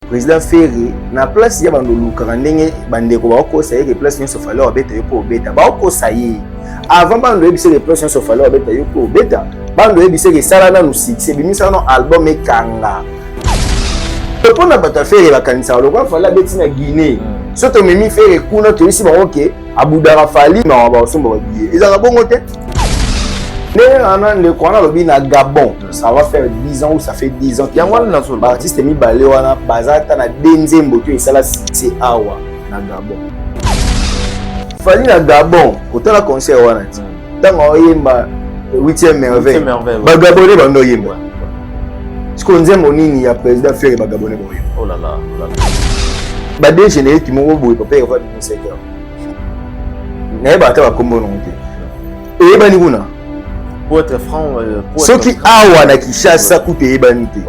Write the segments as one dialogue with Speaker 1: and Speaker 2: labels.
Speaker 1: président Ferré na place ya bandoluka ndenge bandeko bakosa ye place nyonso fallait obeta yo po obeta bakosa ye avant bando yebise les place nyonso fallait obeta yo po obeta bando yebise ke sala na succès bimisa no album ekanga pour na bata Ferré bakanisa lokwa fallait beti na Guinée soto memi Ferré kuna to isi ba OK abudara fali na ba osomba ba billet ezaka bongo te. Le Kwana Lobi na Gabon, ça va faire 10 ans ou ça fait 10 ans qu'il y a un artiste mi balé wana bazata na denze mboto et ça là c'est awa na Gabon. Fali na Gabon, autant la concert wana ti. Tango yemba 8e merveille. Ba Gabonais bando yemba. Ce qu'on dit monini ya président Ferré ba Gabonais bo yemba.
Speaker 2: Oh là là, oh là là.
Speaker 1: Ba de général qui mo boy papa va du secteur. Na ba ta ba kombo non te. Et ba ni kuna.
Speaker 2: Pour être franc,
Speaker 1: ceux qui awa na Kinshasa coûte ebanité.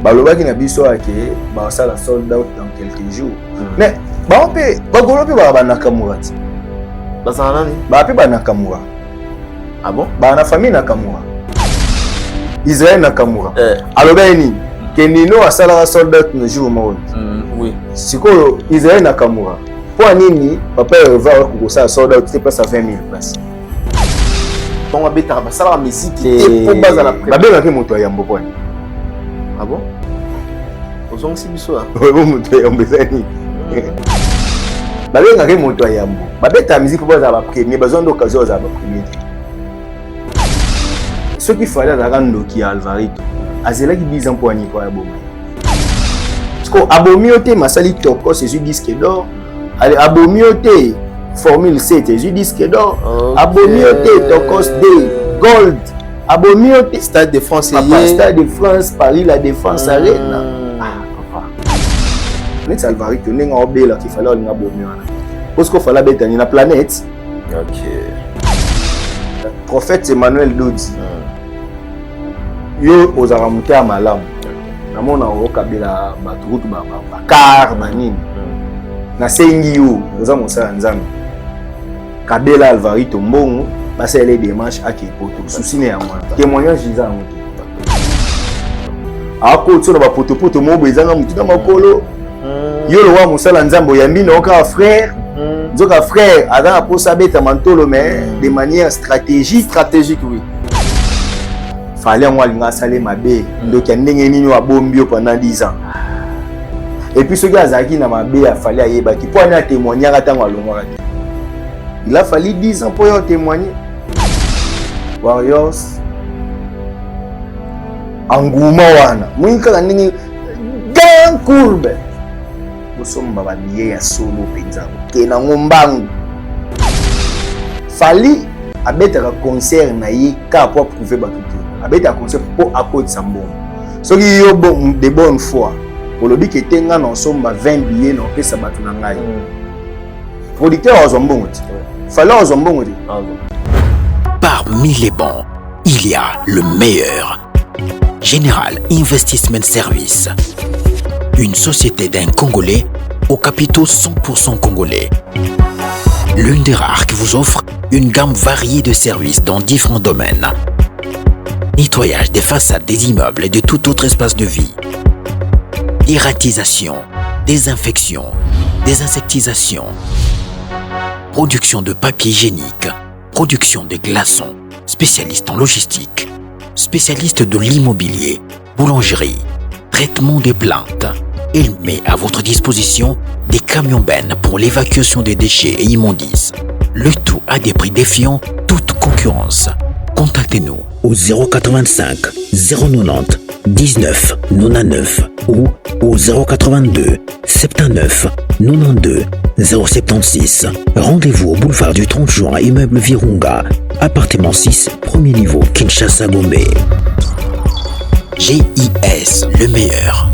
Speaker 1: Balobaki na biso ake ba sala sold out dans quelques jours. Mais ba on peut ba golope ba Nakamura ti.
Speaker 2: Ba ça nani?
Speaker 1: Ba pe ba Nakamura.
Speaker 2: Ah bon?
Speaker 1: Ba na famille Nakamura. Israël Nakamura. Alobeni ke Nino asala sold out no jour mo.
Speaker 2: Oui.
Speaker 1: Siko Israël Nakamura. Pour nini papa va ko ça sold out c'est pas à 20 000 places.
Speaker 2: On va mettre ça la musique et pour base à la
Speaker 1: pré. Babé ngaki moto ya mboko.
Speaker 2: Ah bon? Ozong si biso ah.
Speaker 1: Oui, moto ya mbezani. Babé ngaki moto ya mbo. Babé ta musique pour base à la premier, besoin d'occasion à la premier. Ce qu'il fallait la rando qui Alvarito. Azela qui 10 ans pour ani kwa bomo. Parce que abomiote masali toko c'est du disque d'or. Abomiote Formule 7, je disque d'or. Abomiote, Tokos Day, Gold. Abomiote,
Speaker 2: Stade de France,
Speaker 1: Stade de France, Paris, la Défense, Arena. Ah, papa. Net Alvarito, n'est pas obé là qu'il fallait en abomiote. Parce qu'il fallait bêter dans la planète.
Speaker 2: Ok.
Speaker 1: Prophète Emmanuel Dodi. Yo aux aramonté à Malam. Namona au Kabila, Batrout, Bakar, Manine. Na sengi yo, oza mosala nzambe. Kabela Alvarito mbongo basa les démarches à Kipoto souci ne ya mwana témoignage za mutu ako tso ba poto mo bezanga mutu na makolo yo lo wa musala nzambo ya mbino oka frère nzoka frère ada posa beta mantolo mais de manière stratégique oui fallait moi linga sale mabe ndoki ndenge nini wa bombio pendant 10 ans et puis ce gars azaki na mabe a fallait ayeba ki po na témoigner atango alongwa. Il a fallu 10 ans pour y témoigner. Warriors. Angouma wana. Mwinka la nini. Gan courbe. Bosomba ba biye ya solo penza. Kena ngombangu. Fali abeta ka concert na yi ka pour prouver batutu. Abeta concert pour apporter sambon. Soki yo bon de bonne foi. Pour le bi ke tenga na somba 20 billets na pesa batu na ngai. Producteur ozombo.
Speaker 3: Parmi les bons, il y a le meilleur. Général Investment Service. Une société d'un Congolais aux capitaux 100% congolais. L'une des rares qui vous offre une gamme variée de services dans différents domaines. Nettoyage des façades des immeubles et de tout autre espace de vie. Irratisation, désinfection, désinsectisation. Production de papier hygiénique, production de glaçons, spécialiste en logistique, spécialiste de l'immobilier, boulangerie, traitement des plaintes. Il met à votre disposition des camions-bennes pour l'évacuation des déchets et immondices. Le tout à des prix défiant toute concurrence. Contactez-nous au 085 090 19 99 ou au 082 79 92 076. Rendez-vous au boulevard du 30 juin, immeuble Virunga, appartement 6, premier niveau, Kinshasa, Gombe. GIS, le meilleur.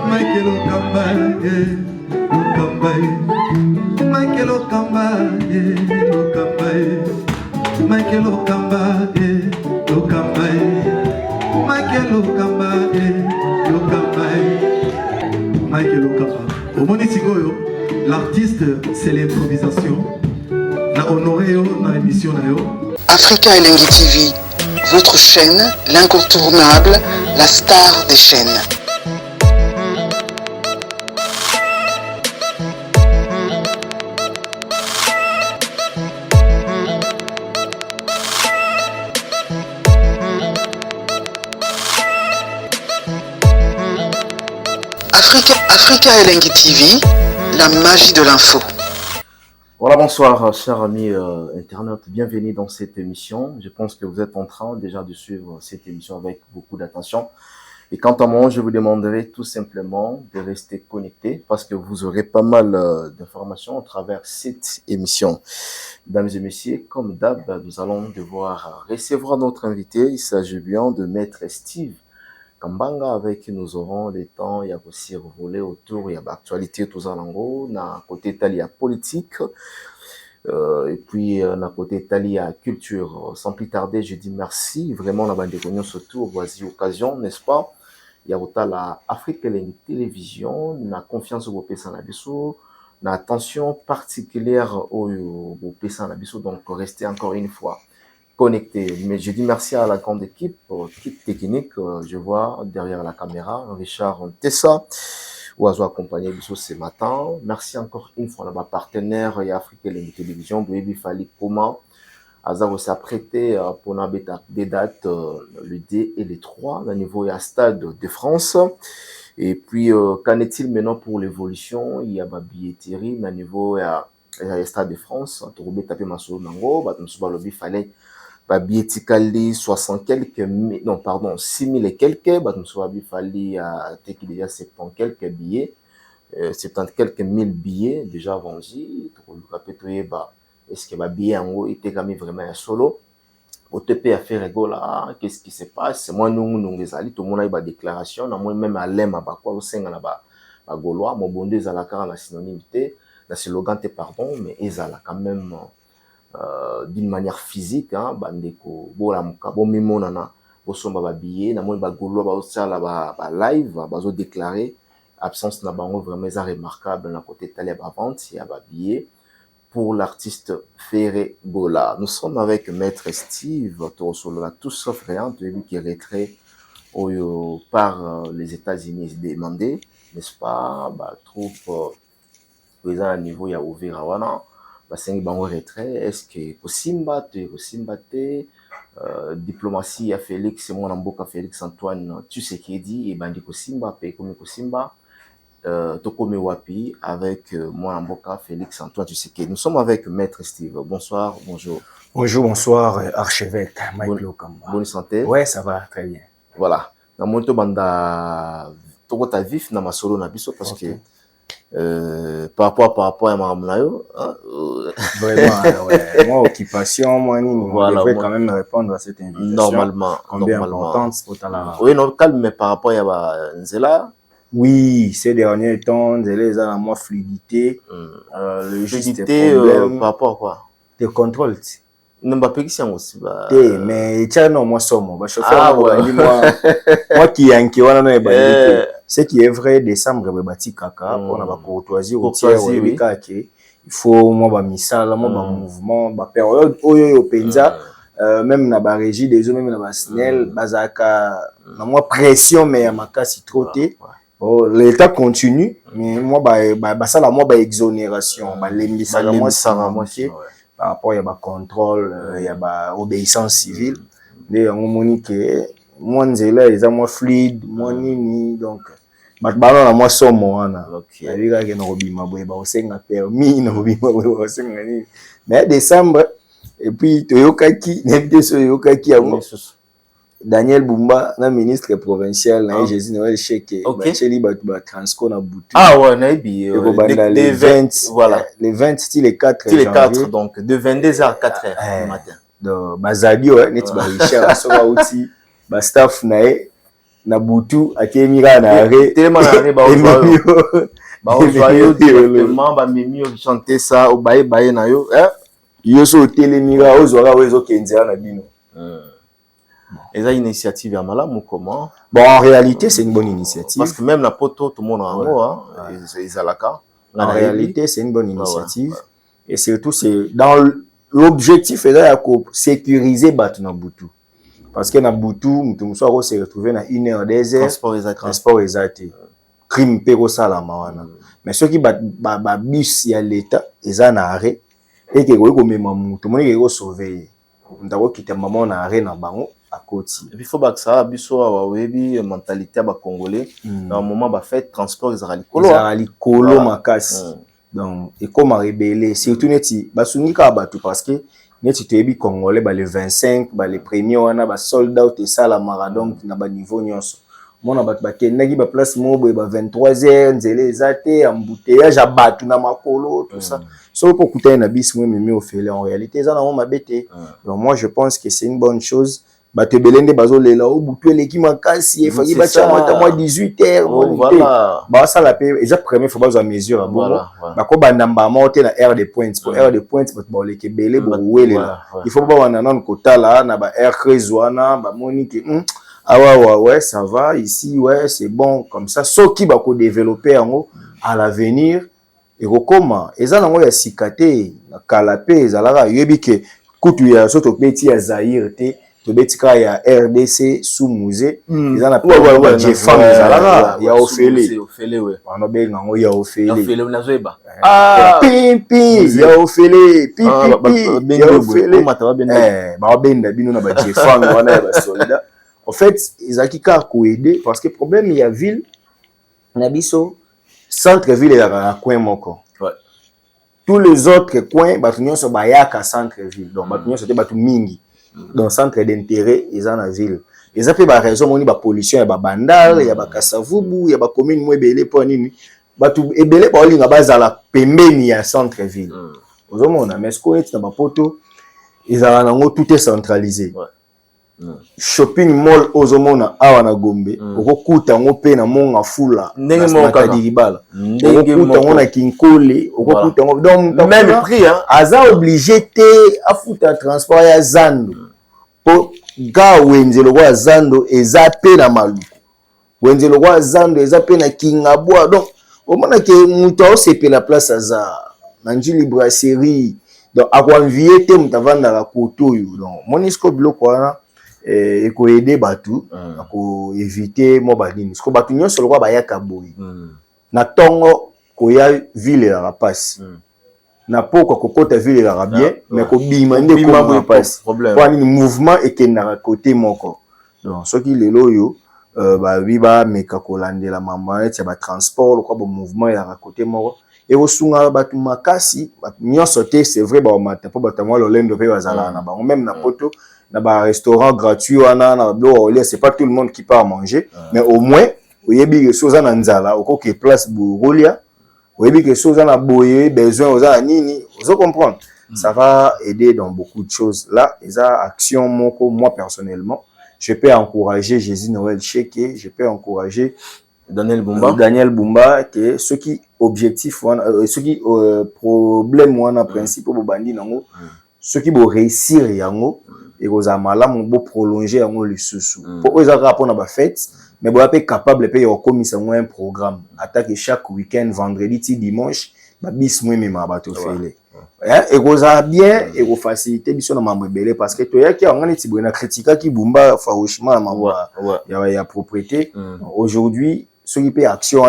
Speaker 4: Michael Michael Okamba, Okamba, Michael Okamba, Okamba, Michael Okamba, Okamba, Michael Okamba. Au Monisigoyo, l'artiste, c'est l'improvisation. Na honoré dans l'émission.
Speaker 5: Africa Elengi TV, votre chaîne, l'incontournable, la star des chaînes. Africa Elengi TV, la magie de l'info.
Speaker 2: Voilà, bonsoir chers amis internautes, bienvenue dans cette émission. Je pense que vous êtes en train déjà de suivre cette émission avec beaucoup d'attention. Et quant à moi, je vous demanderai tout simplement de rester connecté parce que vous aurez pas mal d'informations à travers cette émission. Mesdames et messieurs, comme d'hab, nous allons devoir recevoir notre invité. Il s'agit bien de Maître Steve Kambanga, avec qui nous aurons le temps, il y a aussi revolé autour, il y a l'actualité tout ça lango, na côté Italia politique, et puis na côté Italia culture. Sans plus tarder, je dis merci, vraiment la bande de cognon surtout, voici occasion, n'est-ce pas? Il y a autant la Afrique télévision, na confiance au pays Sanabiso, na attention particulière au pays Sanabiso, donc restez encore une fois connecté. Mais je dis merci à la grande équipe technique. Je vois derrière la caméra Richard Tessa, Oiseau accompagné de ce matin. Merci encore une fois à ma partenaire et Afrique Télévision, Baby Fali Koma. Azar s'est apprêté pour des dates le 2 et le 3 au niveau du Stade de France. Et puis, qu'en est-il maintenant pour l'évolution? Il y a ma billetterie au niveau du Stade de France. Tu peux taper ma solo nango, il fallait billettikali 60 quelques, non pardon, 6000 et quelques, il fallait déjà 70 quelques billets, 70 quelques 1000 billets déjà vendus. Est-ce que les billets en haut étaient quand même vraiment solo? Au TP à faire là, qu'est-ce qui se passe? Moi, nous, les alliés, tout le monde a eu des déclarations, moi même à l'aime à quoi au sein à Gaulois, mon bon Dieu, la car la synonymité, la slogan, pardon, mais ils ont quand même d'une manière physique, hein, bandeko, bolamuka, bomimonana, bosomba ba billet, na moi ba Gaulois ba osala ba live, ba zo déclarer absence na bango vraiment remarquable na côté Italia ba vente, il y a ba billet pour l'artiste Ferré Gola. Nous sommes avec Maître Steve Torosolola, tout sauf rien, lui qui est retrait par les États-Unis demandé, n'est-ce pas? Troupe présent à niveau ya Overawana, c'est un retrait. Est-ce que Kosimba diplomatie à Félix, mon amboka Félix Antoine, tu sais qui dit, et bandi Kosimba, comme Kosimba, Tokome Wapi, avec mon amboka Félix Antoine, tu sais qui. Nous sommes avec Maître Steve. Bonsoir, bonjour.
Speaker 1: Bonjour, bonsoir, archevêque Michael Okamba.
Speaker 2: Bonne santé.
Speaker 1: Ouais, ça va, très bien.
Speaker 2: Voilà. Dans mon banda, Tokota vif na masolo na biso parce que par rapport à Maramlayo,
Speaker 1: vraiment, ouais. Moi, occupation, moi,
Speaker 2: voilà,
Speaker 1: je devrais quand même répondre à cette invitation.
Speaker 2: Normalement.
Speaker 1: Importante, pour
Speaker 2: oui, non, calme, mais par rapport à Nzela.
Speaker 1: Oui, ces derniers temps, Nzela, a moins fluidité.
Speaker 2: Fluidité par rapport à quoi?
Speaker 1: De contrôle.
Speaker 2: Non, pas aussi.
Speaker 1: Mais tiens, non, moi, somme. Moi qui est ce qui est vrai, décembre, bati kaka, on a courtoisie routière, il faut moi misala, moi mouvement, période oyo penza, même na ba régie des hommes, même na ba snell, bazaka, na moi pression mais ma casse trop té. Oh, l'état continue, mais moi ça la moi exonération, lembisa moi ça moitié par rapport à ba contrôle, il y a ba obéissance civile, les on monique moi Nzela ils ont moins fluide, moins nini donc ballon na moi somo wana alika ke no bima boye ba osenga permis no bima boye osenga ni mais décembre et puis toyokaki nebite so yokaki ya Daniel Bumba na ministre provincial na Jésus Noël Cheke ba cheli ba transco na butu
Speaker 2: ouais na bi
Speaker 1: les 20 voilà les 20 style les 4
Speaker 2: les 4 donc de 22h à 4h du matin
Speaker 1: donc bazali net ba Richard so ba outi ba staff na na butu atemira na arrêt
Speaker 2: tellement na arrêt ba ozoyo directement ba mimi yo chanter ça au baye na yo
Speaker 1: yo so telemira ozora wezo kenzera na bino.
Speaker 2: Et ça, initiative à Malam ou comment?
Speaker 1: Bon, en réalité, c'est une bonne initiative.
Speaker 2: Parce que même la poto, tout le monde en haut,
Speaker 1: en réalité, c'est une bonne initiative. Et surtout, c'est dans l'objectif, c'est de sécuriser Batunabutu. Parce que Nabutu, nous sommes se retrouver dans 1 heure, 2 heures. Transport exact. Crime péro salama. Mais ceux qui battent bus, il y a l'État, ils ont un arrêt. Et que vous avez tout le monde est sauvé. Nous avons quitté maman na arrêt na bango.
Speaker 2: Il faut que ça biso awebi mentalité ba congolais dans un moment ba fait transport
Speaker 1: ils kolo makasi donc et comme rebelle surtout neti basunika batu parce que neti toyebi congolais ba le 25 ba les premiers wana ba sold out et ça la maradon na ba niveau nyonso mona batu bakendaki ba place mobo ba 23h nzele ezate embouteillage ya batu na makolo tout ça so pour kuta na bis moi mimi au fait en réalité ça na mo mabete donc moi je pense que c'est une bonne chose. Bate belende bazo lela o butu eleki makasi e faki ba cha moi 18h
Speaker 2: voilà
Speaker 1: ba ça la paix déjà premier faut bazo mesure bon ba ko bandamba monter na air de pointe pour air de pointe ba leke belé bo welela il faut ba wana non kotala na ba air krezwana ba monique ouais ça va ici ouais c'est bon comme ça soki ba ko développer en à l'avenir et comment ezana ngo ya sikate na kalapé ezalaka yebi ke kutu ya soto peti ya Zaire te Tobetika ya RDC sous musée ils en appellent Jeffam Zalaga ya Ofele on a bien ngo ya Ofele
Speaker 2: unazoeba
Speaker 1: pipi ya Ofele pipi ya Ofele ba benda bino na ba Jeffam wana ba soldat en fait ils akika ko aider parce que problème il y a ville na biso centre ville ya coin moko tous les autres coins batu nyonso bayaka centre ville donc batu nyonso te batu mingi dans centre d'intérêt ils en la ville ils appellent par raison moni ba pollution ya ba bandal ya ba kasavubu ya ba commune mo ebele po nini batu ebele ba olinga bazala pembeni ya centre ville ozomona mais ce qu'on est na ba poto ils ont nango tout est centralisé shopping mall ozomona awa na Gombe okokuta ngo pe na monga fula na Kadiribala okokuta ngo na Kinkole okokuta ngo donc
Speaker 2: même prix
Speaker 1: aza obligé te afuta transport ya Zando po ga wenzelo kwa Zando eza pe na Maluku wenzelo kwa Zando eza pe na Kingabwa donc omona ke muto osepela place aza na njili brasserie donc akwanvier te mutavanda la kotoyo donc monisco biloko wana et ko aider batu ko éviter mo badini parce que batu nyonso lokwa bayaka boyi na tongo ko ya ville la rapasi na poko kokota ville la bien mais ko bima nde ko rapasi pour ni mouvement ekenda côté moko donc ce qui lelo yo ba biba meka ko landela mama ya ba transport lokwa bo mouvement ya côté moko et osunga batu makasi batu nyonso te c'est vrai ba mata po batu mo lolendo pe bazala na ba même na poto na ba restaurant gratuit wana na bo c'est pas tout le monde qui part manger mais au moins oyebi que soza na nzala okoke place burulia oyebi que soza na boye besoin oza nini ozo comprendre ça va aider dans beaucoup de choses là et ça action moko moi personnellement je peux encourager Jésus Noël Cheke je peux encourager Daniel Bumba que ceux qui objectif ceux qui problème wana principe bo bandi nango ceux qui vont réussir yango et aux amala mon beau prolonger yango le sous pour eux rapport na ba fête mais bon être capable payer au commissaire un programme attaque chaque week-end vendredi ti dimanche ba bis moi même ba to fele et goza bien et go faciliter biso na mambo belé parce que to yaki ngani ti bona critique qui Bumba farouchement na mambo ya propriété aujourd'hui ceux qui paient action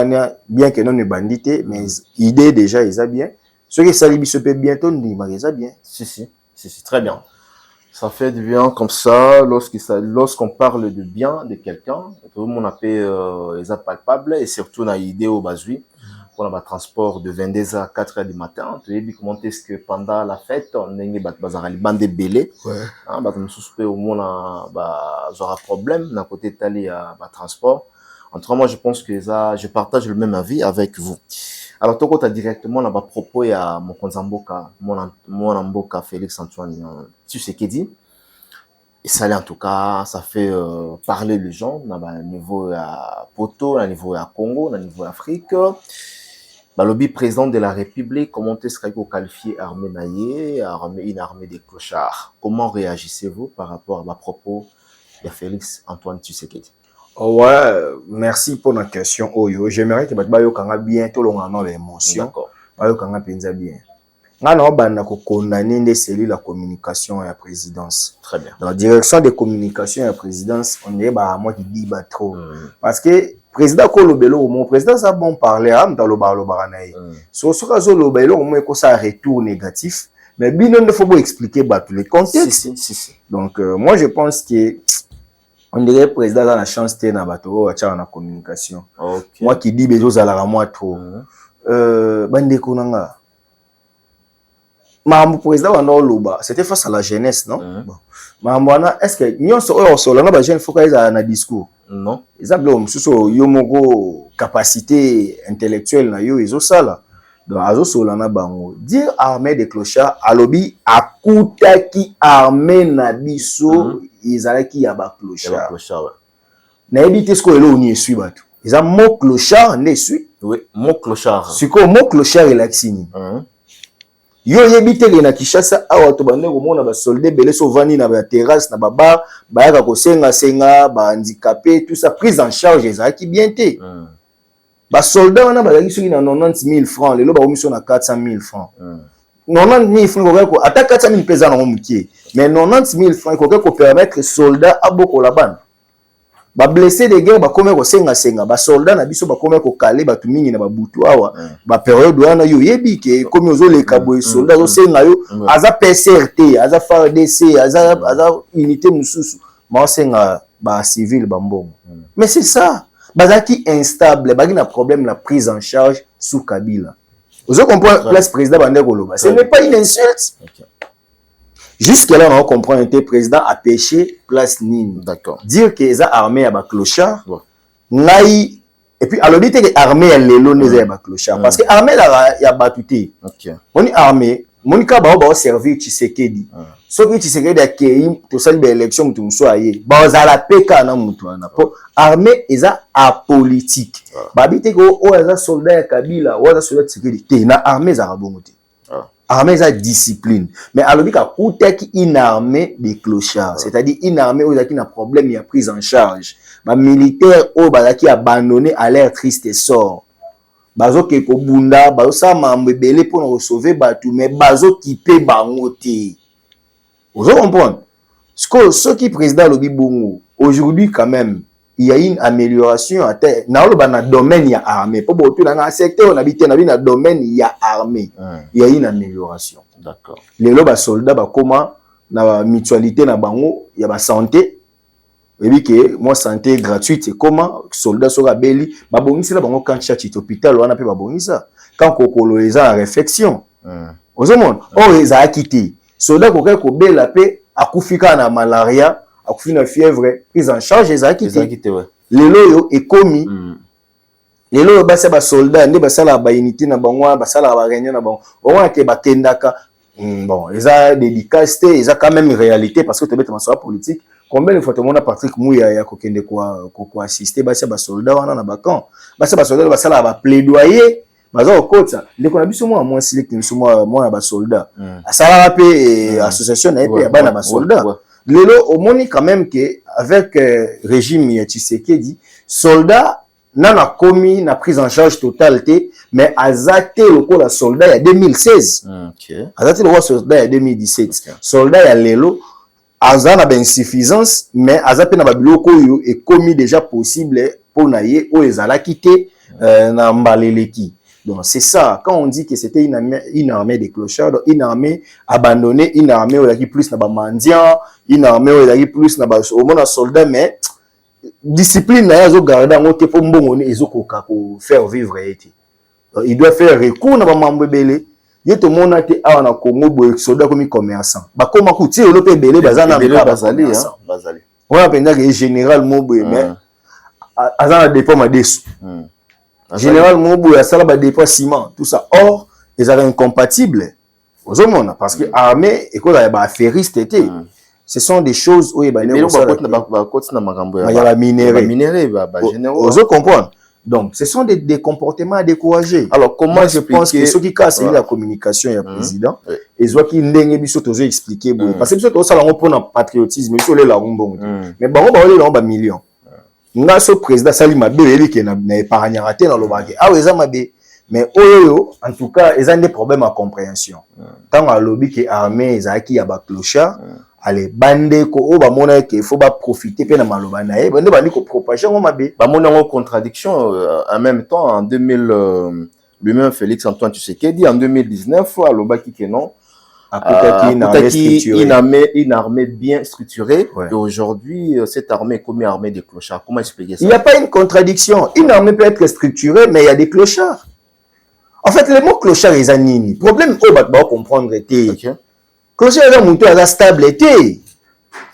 Speaker 1: bien que non ne bandité mais idée déjà ils a bien ceux qui sali biso peut bientôt ni magasin bien
Speaker 2: si très bien. Ça fait du bien comme ça, lorsqu'on parle de bien de quelqu'un, tout le monde a fait les palpables et surtout on a idée au basui pour le transport de 22h à 4h du matin. Tu as vu comment est-ce que pendant la fête, on a une bande de belé. On suspect au monde aura problème d'un côté d'aller à transport. En tout cas, moi je pense que je partage le même avis avec vous. Alors, toi, tu as directement là-bas propos à mon Konzamboka, mon Amboka, Félix Antoine, tu sais qui dit. Et ça, en tout cas, ça fait parler les gens au niveau à Poto, au niveau à Congo, au niveau Afrique. Le président de la République, comment est-ce qu'on qualifier armée naïe, une armée des clochards? Comment réagissez-vous par rapport à ma propos de Félix Antoine Tshisekedi?
Speaker 1: Ouais, merci pour la question. J'aimerais que vous ayez bientôt l'émotion.
Speaker 2: D'accord.
Speaker 1: Bien. On a condamné les cellules la communication à la présidence.
Speaker 2: Très bien.
Speaker 1: Dans la direction de communication à la présidence, on est moi qui dis trop. Parce que président Kolobelo, mon président a bon parler dans le bar. Sur ce cas, le Belo, on ça retour négatif. Mais bien, il faut expliquer tous les contextes.
Speaker 2: Si.
Speaker 1: Donc, moi, je pense que on dirait le président a la chance de faire la communication.
Speaker 2: Okay.
Speaker 1: Moi qui dis besoin à la moi trop. Bande konanga. Mambo président wana loba, c'était face à la jeunesse, non? Bon. Mambo wana est-ce que nyonso oyo solanga ba jeune faut qu'ils aient un discours?
Speaker 2: Non.
Speaker 1: Exemple mususu yo moko capacité intellectuelle na yo ezo sala. Donc azo solana bango. Dire armée de clochards alobi akutaki armée na biso ezalaki ya ba clochard. Na ebité ce ko elo ni esui batu. Eza mo clochard ne esui?
Speaker 2: Oui, mo clochard.
Speaker 1: Siko mo clochard elaksini. Yo yebite ke na Kinshasa awa to bande ko mona ba soldats belé so vani na ba terrasse na ba bar ba yaka ko senga ba handicapé tout ça prise en charge ezaki bien té. Ba soldats wana ba yaki soki na 90,000 francs lelo ba omission na 400,000 francs. 90,000 francs ko ata 400,000 pesa na mukie mais 90,000 francs ko permettre soldats aboko la bande. Ba blessé de guerre ba kome ko senga ba soldat na biso ba kome ko kale ba tumingi na ba butu awa ba période wana yo yebi ke comme ozo le kabo soldat zo senga yo aza PCRT aza FARDC aza unité mususu ma senga ba civil ba mbongo mais c'est ça bazaki instable ba na problème la prise en charge sous Kabila ozo comprendre place président bande ko loba ce n'est pas une insulte. Okay. Jusque-là, on comprend que le président a péché place Nini. D'accord. Dire que les armées à clochard, et puis alors dit que l'armée est les à clochard parce que l'armée il y a battu. OK. On est armé, mon cas va servir Tshisekedi. Ce qui Tshisekedi a créé pour cette élection tout soit aillé. Ba za la PK na mutu na po armée eza apolitique. Ba bité ko o eza soldat ya Kabila, o eza soldat Tshisekedi. Na armée za rabongote. Armée a discipline. Mais alors, il y a une armée de clochards. C'est-à-dire une armée où il y a un problème, il y a prise en charge. Les militaires qui abandonné à l'air triste sort. Bazo ke ko bunda, bazo sa mambe belé pour nous sauver batu, mais bazo qui paie bangote. Vous comprenez? Ce qui est président Lobi Bongo, aujourd'hui quand même, il y a une amélioration dans le domaine il y a armée pour beaucoup dans un secteur on habite dans le domaine il y a armée il y a une amélioration. D'accord. Les soldats comment na mutualité na bango il y a ba santé et puis que moi santé gratuite c'est comment soldats sera belli ba bongisi la bango quand chat hôpital on a pe ba bongisa quand kokolo les en réflexion aux monde ils a quitté soldats ko bela pe akufika na malaria akufi na fièvre prise en charge ezaki lelo yo ekomi lelo basa ba soldat nde basala ba unité na bango basala ba réunion na bango on ke bakendaka bon eza dédicace eza quand même une réalité parce que tu bête maso politique combien de fois tout le monde Patrick Mouya ya kokende ko assister basa ba soldat wana na bakan basa ba soldat basala ba plaidoyer baza okotsa ndeko na biso moi select moi ba soldat asala pe association na pe ba na ba soldat. Lelo au moni quand même que avec régime ya Tshisekedi soldat n'a commis na prise en charge totalité mais azate loko la soldat ya 2016 azate loko soldat ya 2017 soldat ya lelo azana ben insuffisance mais azape na babiloko yo et commis déjà possible pour naie o ezala quitté na mbaleleki. Donc c'est ça, quand on dit que c'était une armée de clochards, une armée abandonnée, une armée où il y a plus de mendiants, une armée où il y a plus de soldats, mais discipline, il y a garder pour faire vivre. Il doit faire recours à mambo belé. Il y a tout le monde qui a un Congo, soldats comme commerçants. Bah comment coûter le pays belé, bazana bazali. On a pensé que général Mobo, mais azana dépend ma dessous. Général Mobu a sala ba dépôt ciment tout ça or ils sont incompatibles aux hommes parce que armée et quoi ba affairiste était ce sont des choses où il y a
Speaker 2: minéraux.
Speaker 1: Vous comprendre. Donc, ce sont des comportements à décourager.
Speaker 2: Alors, comment
Speaker 1: moi, je pense que ceux qui cassent la communication, il y a président, et ceux qui n'ont pas expliqué, parce que tout ça, on prend un patriotisme, mais il là, mais bon, on va millions. Nga ce président Salima Bébé qui n'a pas raté dans le baguette. Ah oui, ça m'a dit. Mais en tout cas, ils ont des problèmes à compréhension. Tant à lobby qui est armé, ils ont qui a ba clochard, allez bandé ko o ba mona qu'il faut pas profiter pe na maloba na e, bande bandi ko propager on mabe.
Speaker 2: Ba mona en contradiction en même temps en 2000 lui-même Félix Antoine Tshisekedi en 2019 à loba qui non. Une armée bien structurée. Ouais. Et aujourd'hui, cette armée est comme une armée de clochards. Comment expliquer ça?
Speaker 1: Il n'y a pas une contradiction. Une armée peut être structurée, mais il y a des clochards. En fait, le mot clochard est zanini. Problème, on va comprendre. Clochard est un stable.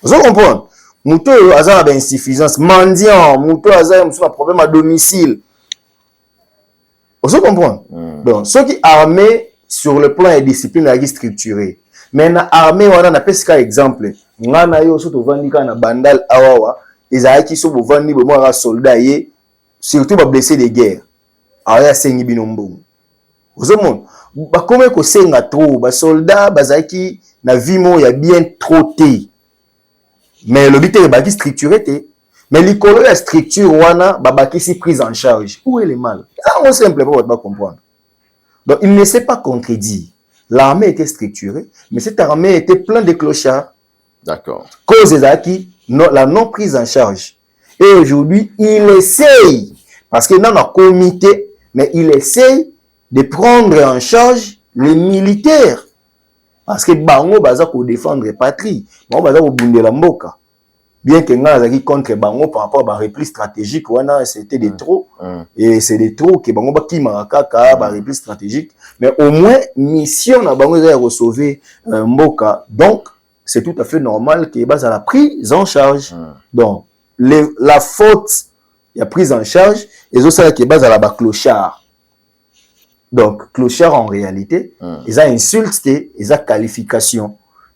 Speaker 1: Vous comprenez? Mouto a une insuffisance. Mendiant, Mouto a un problème à domicile. Vous comprenez? Donc, ceux qui armés sur le plan et discipline la structurée. Mais na armée on a pesque exemple. Ngana yo soto vandika na bandal awawa, ezaki so bovandi bo mwa soldat yé, surtout ba blessé de guerre. Aya sengi binombo. Ozomon, ba comme ko senga trop, ba soldat bazaki na vimo ya bien trop té. Mais le but est ba structuré té. Mais l'école la structure wana ba baki si prise en charge. Où est le mal? Ça on simple pas comprendre. Donc, il ne s'est pas contredit. L'armée était structurée, mais cette armée était pleine de clochards.
Speaker 2: D'accord.
Speaker 1: Cause des acquis, la non prise en charge. Et aujourd'hui, il essaye, parce qu'il dans un comité, mais il essaye de prendre en charge les militaires. Parce que Bango baza pour défendre la patrie. Bango baza pour bunder la mboka. Bien que Ngazaki contre Bango par rapport à la repli stratégique, c'était des trop. Et c'est des trop que Bango qui maraka la repli stratégique. Mais au moins, mission na Bango de sauver Mboka. Donc, c'est tout à fait normal qu'il y ait la prise en charge. Donc, la faute, il y a prise en charge, et ça qui est base à la clochard. Donc, clochard en réalité, ils ont insulté, ils ont qualification.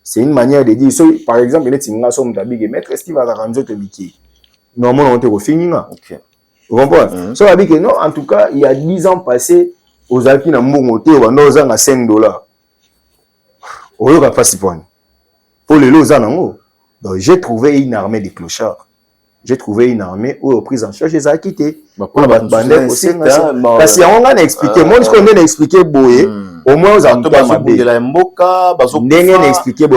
Speaker 1: C'est une manière de dire, par exemple, les Tinga sont d'habiller, maître, est-ce qu'il va rendre te biquer? Normalement, on te refini. Vous comprenez? So, non, en tout cas, il y a 10 ans passés, aux Alpines, à Mbongote, on a à $5. On va pas si point. Pour les lots, donc, j'ai trouvé une armée de clochards. J'ai trouvé une armée où, prise en charge, ils ont quitté. Parce qu'il y a un expliqué. Moi, je connais expliquer Boé. Au moins, vous avez expliqué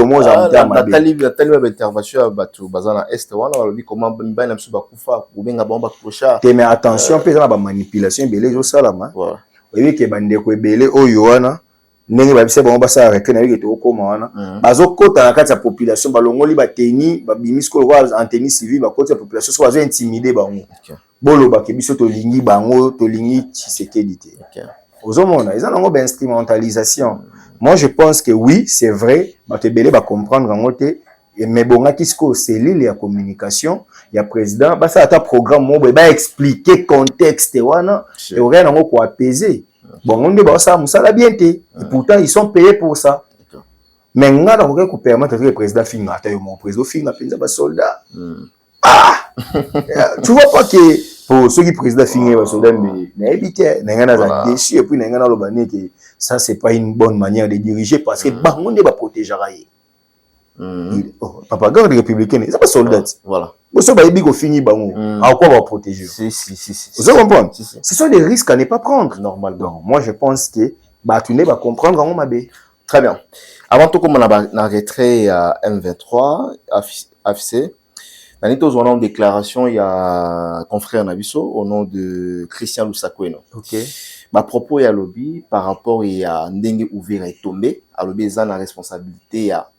Speaker 1: mais attention, il y a une manipulation. Il y a ndenge babise bango basa arrêter na yeke to koma wana bazokota na kati ya population balongoli bateni babimisko kwa antenne civile bakoti ya population so bazo intimider bango boloba ke biso to lingi bango to lingi Tshisekedi te ozomona ils ont une instrumentalisation. Moi je pense que oui c'est vrai batebele ba comprendre ngo te mais bonga kisko cellule ya communication ya président basa ata programme mo ba expliquer contexte wana et rien ngo ko apaiser. Bon, on dit que ça va bien. Et pourtant, ils sont payés pour ça. Mais on a permettre que le président Finga, mon président Finga, un soldat. Ah! Tu vois pas que pour ceux qui président Finga, soldat, mais éviter, déçu et puis ça, c'est pas une bonne manière de diriger parce que on ne va protéger. Papa, garde républicain, c'est pas soldat. Voilà. Vous savez que fini à quoi va protéger. Vous comprenez? Ce sont des risques à ne pas prendre normalement. Moi je pense que tu ne vas comprendre en mabé.
Speaker 2: Très bien. Avant tout comme on a retrait à M23 AFC, on a une déclaration il y a confrère Nabiso au nom de Christian Lusakweno.
Speaker 1: OK.
Speaker 2: Ma propos est à lobby par rapport à Ndenge ouvert et tombé, à lobby ils ont la responsabilité à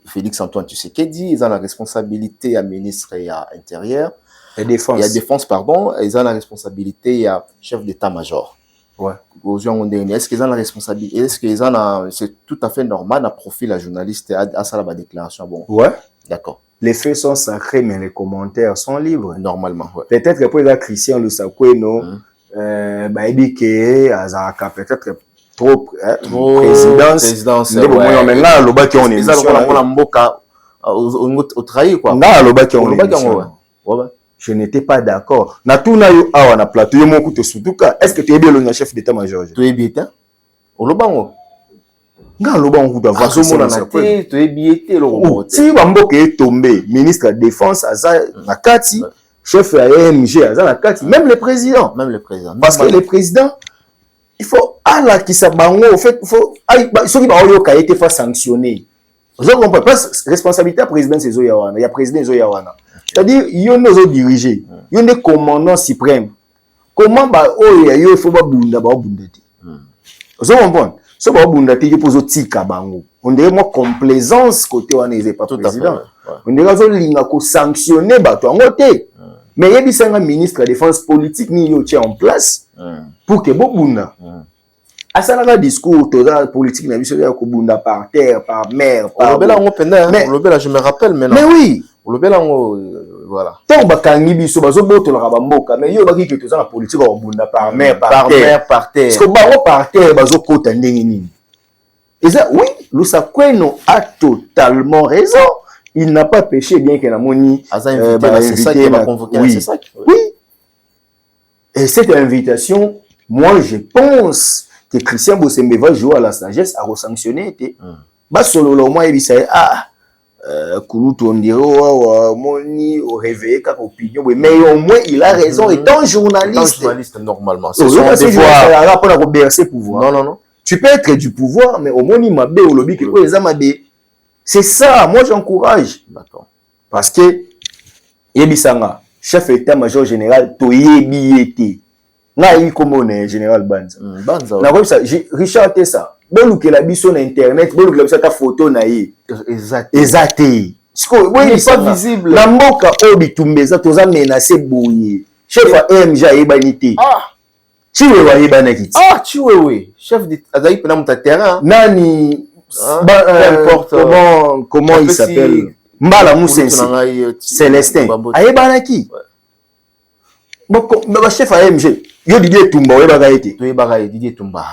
Speaker 2: Félix Antoine Tshisekedi, ils ont la responsabilité à ministre et à intérieur.
Speaker 1: Et défense.
Speaker 2: Il y a défense, pardon. Ils ont la responsabilité à chef d'état-major.
Speaker 1: Ouais.
Speaker 2: Est-ce qu'ils ont la responsabilité? Est-ce qu'ils ont la... C'est tout à fait normal à profil la journaliste à ça la déclaration. Bon.
Speaker 1: Ouais.
Speaker 2: D'accord.
Speaker 1: Les faits sont sacrés, mais les commentaires sont libres.
Speaker 2: Normalement, ouais.
Speaker 1: Peut-être que pour les Christian Lusakweno, il dit que peut-être trop présidence.
Speaker 2: Maintenant,
Speaker 1: le bas qui on est.
Speaker 2: au trahi quoi.
Speaker 1: Nga alobaki on
Speaker 2: ouais.
Speaker 1: Je n'étais pas d'accord. Na tuna yo awa na plateau yo moko te sutuka. Est-ce que tu es bien le chef d'état-major?
Speaker 2: Tu es bien olobango.
Speaker 1: Nga alobango kuta va
Speaker 2: so mona na te, tu es bien le
Speaker 1: si bamboka est tombé, ministre de la défense aza na kati, chef de AMG aza na kati, même le président. Parce que le président il faut ala qui sa bango au fait il faut ceux qui ba yo ka été fa sanctionner. Je comprends pas responsabilité à président c'est Zoyawana, il y a président Zoyawana. C'est-à-dire yo nous diriger, yo ne commandant suprême. Comment ba oyo yo faut ba bunda ba bundati. Vous comprenez? Ce ba bundati qui pose tika bango. On dirait moi complaisance côté wana est pas président. On dirait zo linga ko sanctionner ba to ngote. Mais il y a des ministres de la défense politique ni yo tient en place pour que bo bunda. À ça là discours total politique na biso ya ko bunda par terre, par mer, par
Speaker 2: Lobela ngo penda, Lobela je me rappelle maintenant.
Speaker 1: Mais oui,
Speaker 2: Lobela ngo voilà.
Speaker 1: Tant bakangi biso bazo botola ba mboka mais yo baki que toza na politique ko bunda par mer, par terre.
Speaker 2: Par terre.
Speaker 1: Parce que bango par terre bazo kota ndenge nini. Et ça oui, Lusakweno a totalement raison. Il n'a pas péché bien que la moni
Speaker 2: c'est ça qui va convoquer
Speaker 1: oui.
Speaker 2: C'est ça.
Speaker 1: Oui. Et cette invitation, moi je pense que Christian Bossembe va jouer à la sagesse à resanctionner. Bah solo le moins il sait Kouloutou on dirait moni au réveil как opinion mais au moins il a raison étant journaliste.
Speaker 2: Normalement.
Speaker 1: C'est son devoir pour la bercer pouvoir.
Speaker 2: Non.
Speaker 1: Tu peux être du pouvoir mais au moins il m'a bé au lobby que les amas c'est ça, moi j'encourage.
Speaker 2: D'accord.
Speaker 1: Parce que Yebisanga, chef d'état-major général, Toyebi était. Na yi comme on est général Banza.
Speaker 2: Banza.
Speaker 1: Na comme ça, Richard Tessa. Bon que la biso na internet, bon que la biso ta photo na yi. Exact. Sko, oui, il
Speaker 2: pas visible.
Speaker 1: La mboka obi tumbeza toza menacé boye. Chef AMJ yebanité. Chiwewe yebanaki.
Speaker 2: Chiwewe. Chef d'Azaï pena muta terrain.
Speaker 1: Nani comment il s'appelle Mbala Moussensi Célestin ayebanaki ba chef AMG yo Didier Tumba oyebaka ete
Speaker 2: Didier Tumba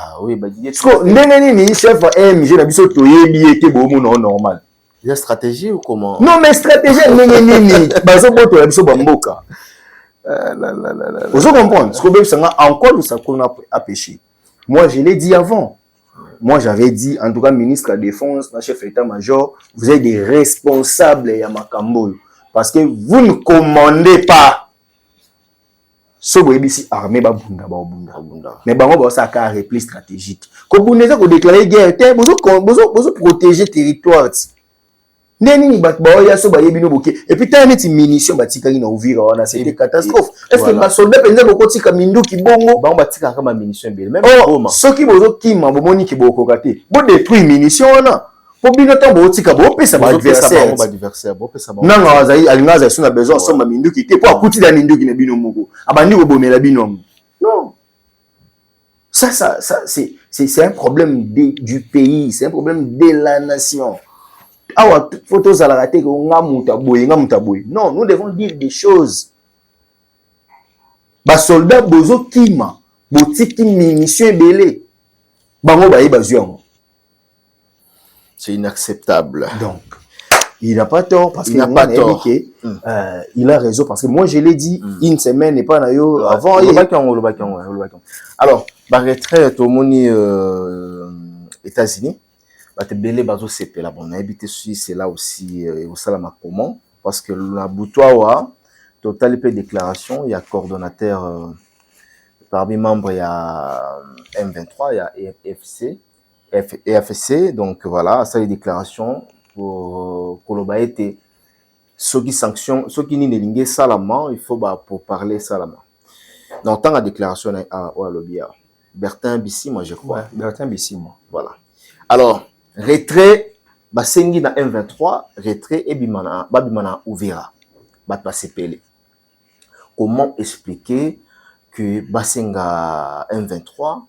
Speaker 1: ndenge nini chef AMG na biso toyebi ete bomona normal
Speaker 2: la stratégie ou comment
Speaker 1: non mais stratégie ndenge nini bazo boto ya biso bamboka vous comprenez ce que vous savez encore ça qu'on a péché. Moi je l'ai dit avant. Moi, j'avais dit, en tout cas, ministre de la Défense, chef d'état-major, vous êtes des responsables à Makambo. Parce que vous ne commandez pas. Ce que vous avez dit, armée, mais vous avez un repli stratégique. Quand vous avez déclaré guerre, vous avez protégé le territoire. Et puis, t'as une munition, c'était catastrophe. Est-ce que ma soldat pensait beaucoup de Kamindu qui bongo? Oh, ceux qui vous qui m'a bomoni qui beaucoup kate. Vous détruire munition là. Pour bien temps vous tika vous pesa ba adversaire. Non non, azai alingaza suna besoin somba mindu qui était pour akuti da mindu qui ne bino moko. Abandi ko bomela bino. Non. Ça c'est un problème du pays, c'est un problème de la nation. Non, nous devons dire des choses. Bas soldats bozo kima, botiki munitions belé. Bango baye bazuango.
Speaker 2: C'est inacceptable.
Speaker 1: Donc, il n'a pas tort parce qu'il n'a pas tort. Il a raison parce que moi je l'ai dit une semaine et pas nayo avant.
Speaker 2: Alors, retrait au moni États-Unis. Belé bazo CP là bon habité c'est là aussi au salama comment parce que la boutoua total peu déclaration il y a coordonnateur parmi membres il y a M23 il y a EFC donc voilà ça les déclarations pour Koloba été ceux qui sanctions ceux qui n'y n'élingé salama il faut pour parler salama donc tant la déclaration à Lobia Bertin Bissimo je crois
Speaker 1: Bertin Bissimo
Speaker 2: voilà alors retrait basengi na M23 retrait et bimana ouvera bat CPL. Comment expliquer que basenga M23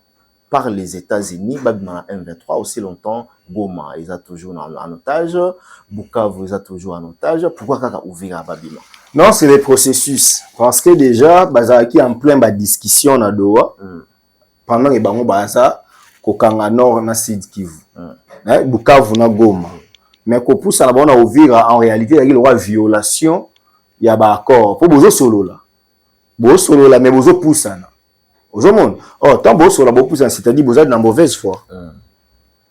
Speaker 2: par les États-Unis babimana M23 aussi longtemps Goma ils a toujours en otage Bukavu ils a toujours en otage pourquoi kaka ouvera babima
Speaker 1: non c'est le processus parce que déjà bazaki en plein discussion na Doha pendant que bango baza kokanga nord na sud Kivu Bukavu na Goma mais ko poussa na ba na Uvira en réalité il y a violation il y a ba accord pour bozo solo là mais bozo poussa na bozo mon oh tant bozo solo bo poussa c'est-à-dire bozo na mauvaise foi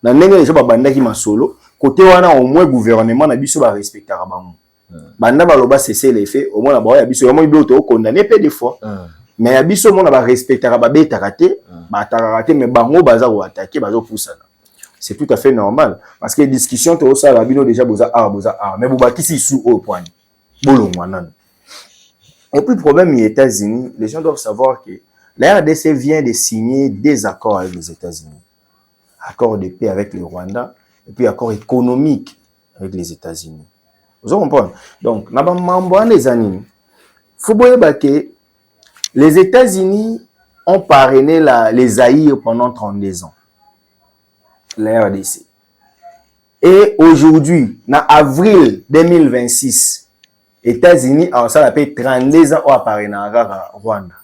Speaker 1: na ndenge les gens ba bandaki masolo côté wana au moins gouvernement na biso ba respectera bango banda baloba cesser les faits au moins na ba ya biso yo mo biso condamné peu de fois mais ya biso mo na ba respectera ba beta raté ba tararaté mais bango baza ko attaquer bazo poussa na c'est tout à fait normal parce que discussion to ça la bino déjà boza mais bobaki si sous au point bolongwa nan. Et puis le problème aux États-Unis, les gens doivent savoir que la RDC vient de signer des accords avec les États-Unis. Accord de paix avec le Rwanda et puis accord économique avec les États-Unis. Vous comprenez? Donc, les années, faut voir que les États-Unis ont parrainé les Zaïre pendant 32 ans. La RDC. Et aujourd'hui, en avril 2026, États-Unis ont ça fait 32 ans au parrainé Rwanda.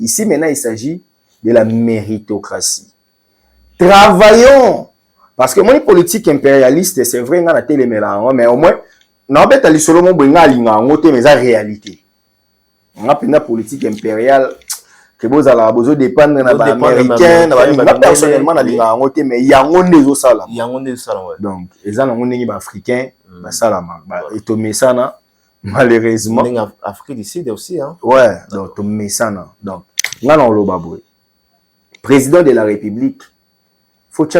Speaker 1: Ici maintenant, il s'agit de la méritocratie. Travaillons. Parce que moi, politique impérialiste, c'est vrai, on a mais au moins, on a la réalité. On a une politique impériale que vous avez besoin de dépendre de l'américain, personnellement, mais il y a un ça. Donc, les gens africains, malheureusement.
Speaker 2: Afrique du Sud aussi, hein?
Speaker 1: Ouais, donc, donc, le président de la République, faut que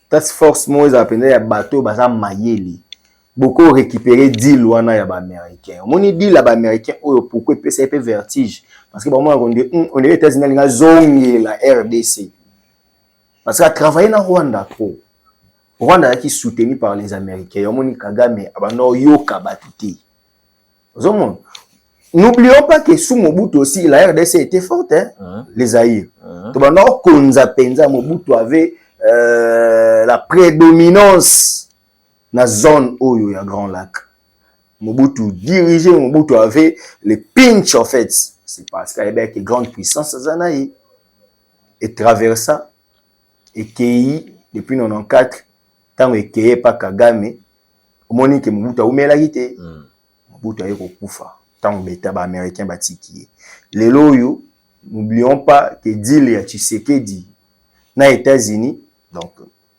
Speaker 1: task force moi appelé ya bateau baza mayeli beaucoup récupérer deal wana ya ba américain moni deal la ba américain oyo pourquoi PCP vertige parce que bon on est États-Unis nga zongi la RDC parce que travailler na Rwanda trop Rwanda qui soutenu par les Américains moni Kagame abano yoka batiti zomon. N'oublions pas que sous Mobutu aussi la RDC était forte hein? Les Zaïre to bano konza penza Mobutu avait la prédominance dans la zone où il y a un grand lac. Mobutu dirigeait, Mobutu avait le pinch en fait. C'est parce qu'il y avait une grande puissance et traversa et qui depuis 94 tant que pas Kagame au moment que Mobutu a ouvert la guité Mobutu a eu kufa tant bêta ba américain batiki les loyo n'oublions pas que deal ya Tshisekedi na États-Unis donc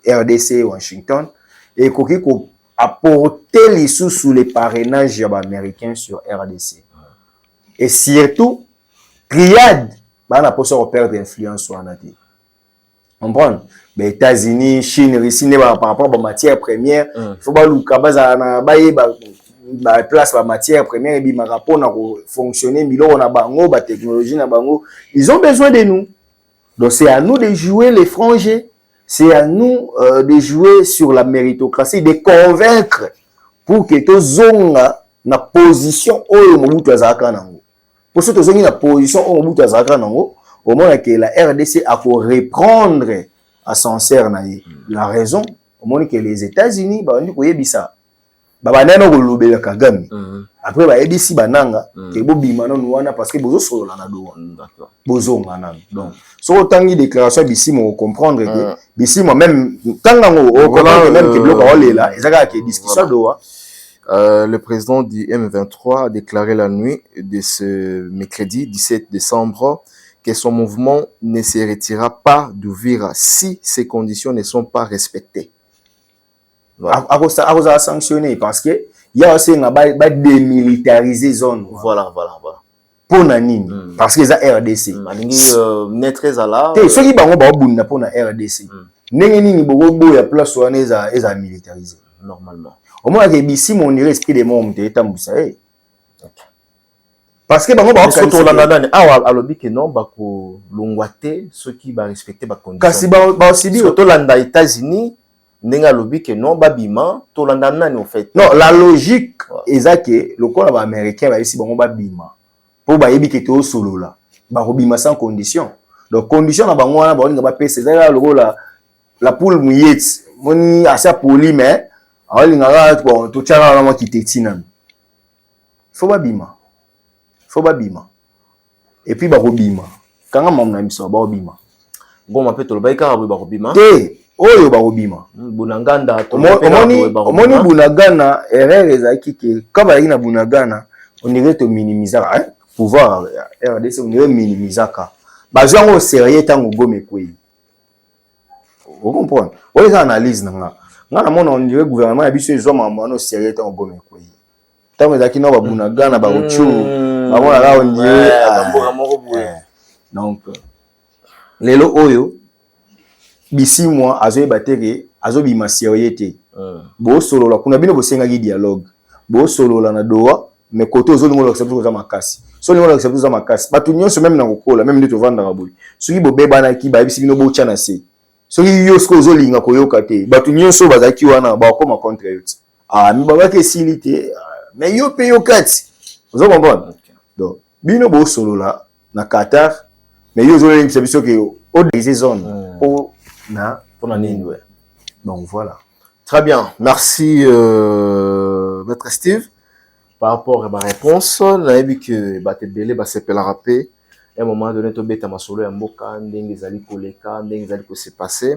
Speaker 1: RDC Washington et qui apporter les sous les parrainages américains sur RDC et surtout Riyad va pas se perdre d'influence sur la comprendre les États-Unis Chine Russie par rapport aux matières premières il faut pas lukabaza na ba place ba matière première et bi rapport na fonctionner milo na bango ba technologie na bango ils ont besoin de nous donc c'est à nous de jouer les frangers. C'est à nous de jouer sur la méritocratie, de convaincre pour que tu zonga na position oyo Mobutu azaka nango. Pour ce que tu na position oyo Mobutu azaka nango, au moins que la RDC a pour reprendre à son ser na ye. La raison, au moins que les États-Unis ba ndi koyebisa. Ba banana ko lobela Kagame. Après ba yebisi bananga ke bo bima na wana parce que bozo solo na do. D'accord. Bozo ngana. Donc so tangi déclaration bisimo comprendre que bisimo même tangango o comprendre même que bloc o lela ezaka ke discussion do.
Speaker 2: Le président du M23 a déclaré la nuit de ce mercredi 17 décembre que son mouvement ne se retirera pas d'Uvira si ces conditions ne sont pas respectées.
Speaker 1: Voilà. À sanctionner parce que il y a aussi une démilitariser zone.
Speaker 2: Voilà.
Speaker 1: Pour Nanine parce que ça RDC.
Speaker 2: N'est à là.
Speaker 1: Ceux qui bango ba bunda pour na RDC. Nenge nini bogo ya place wana eza militarisé
Speaker 2: normalement.
Speaker 1: Au moins que bisi mon esprit de mon état musa. Parce que bango ba
Speaker 2: surtout la alobi que non ba ko longwate ceux qui ba respecter ba conditions.
Speaker 1: Kasi ba aussi dit
Speaker 2: surtout landa États-Unis nenga lobi que non babima to landa nani au fait.
Speaker 1: Non, la logique est que le corps américain va ici bango babima pour ba yebi que to solo là ba robima sans condition. Donc condition na bango wana ba on ba pesa ça le rôle la poule mouillette moni assez poli mais ali ngara bon to tchana na mo kitetina. Faut babima. Et puis ba robima. Kanga mam na miso ba robima.
Speaker 2: Goma pe to baika ba robima.
Speaker 1: Te oyo ba robima.
Speaker 2: Bunagana to
Speaker 1: omoni Bunagana erreur ezaki ke quand ba na Bunagana on dirait to minimiser pouvoir RDC on dirait minimiser ka. Ba zo au sérieux tango Goma kwei. Vous comprenez? On les analyse nga. Nga na mona on dirait gouvernement ya biso ezo mama no sérieux tango Goma kwei. Tango ezaki no ba Bunagana ba ochu. Ba mona la on dirait donc lelo oyo bisi moi azo bateke azo bima sérieux te. Bo solo la kuna bino bosenga ki dialogue. Bo solo la na doa mais côté ozo lingo accepter za makasi. So lingo accepter za makasi. Batu nyonso même na kokola même ndito vanda kabuli. Soki bo beba na ki ba bisi bino bo tchana se. Soki yo sko ozo linga koyoka te. Batu nyonso bazaki wana ba koma contre yo. Ah mi baba ke silité mais yo pe yo kati. Ozo comprendre. Donc bino bo solo la na Qatar mais yo zo linga biso ke au des zones pour la nini. Donc voilà.
Speaker 2: Très bien. Merci Maître Steve. Par rapport à ma réponse, on a vu que Batebele va se rappeler. À un moment donné, tu as ma solo en boka, n'engue zali koleka, n'engue zali ko se passer.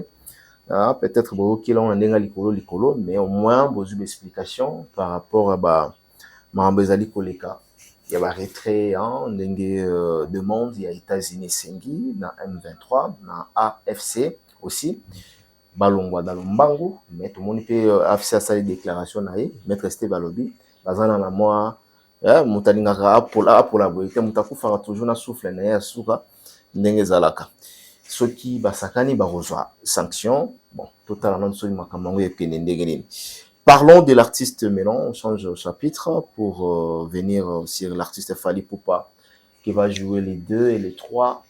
Speaker 2: Peut-être qu'il a un likolo, mais au moins besoin d'explication par rapport à ma zali koleka. Il y a un retrait, n'engue demande, il y a États-Unis Sengi, dans M23, dans AFC aussi. Balongwa dalombango, mais tout le monde peut afficher sa déclaration naïe, Maître Steve Balobi. Bazana na moi mutalinga pour la boité mutaku fera toujours na souffle na ya suka ndenge zalaka soki basakani ba reçoit sanction bon totalement sur makamango et ndenge nini. Parlons de l'artiste maintenant, on change de chapitre pour venir sur l'artiste Fally Ipupa qui va jouer les 2 et les 3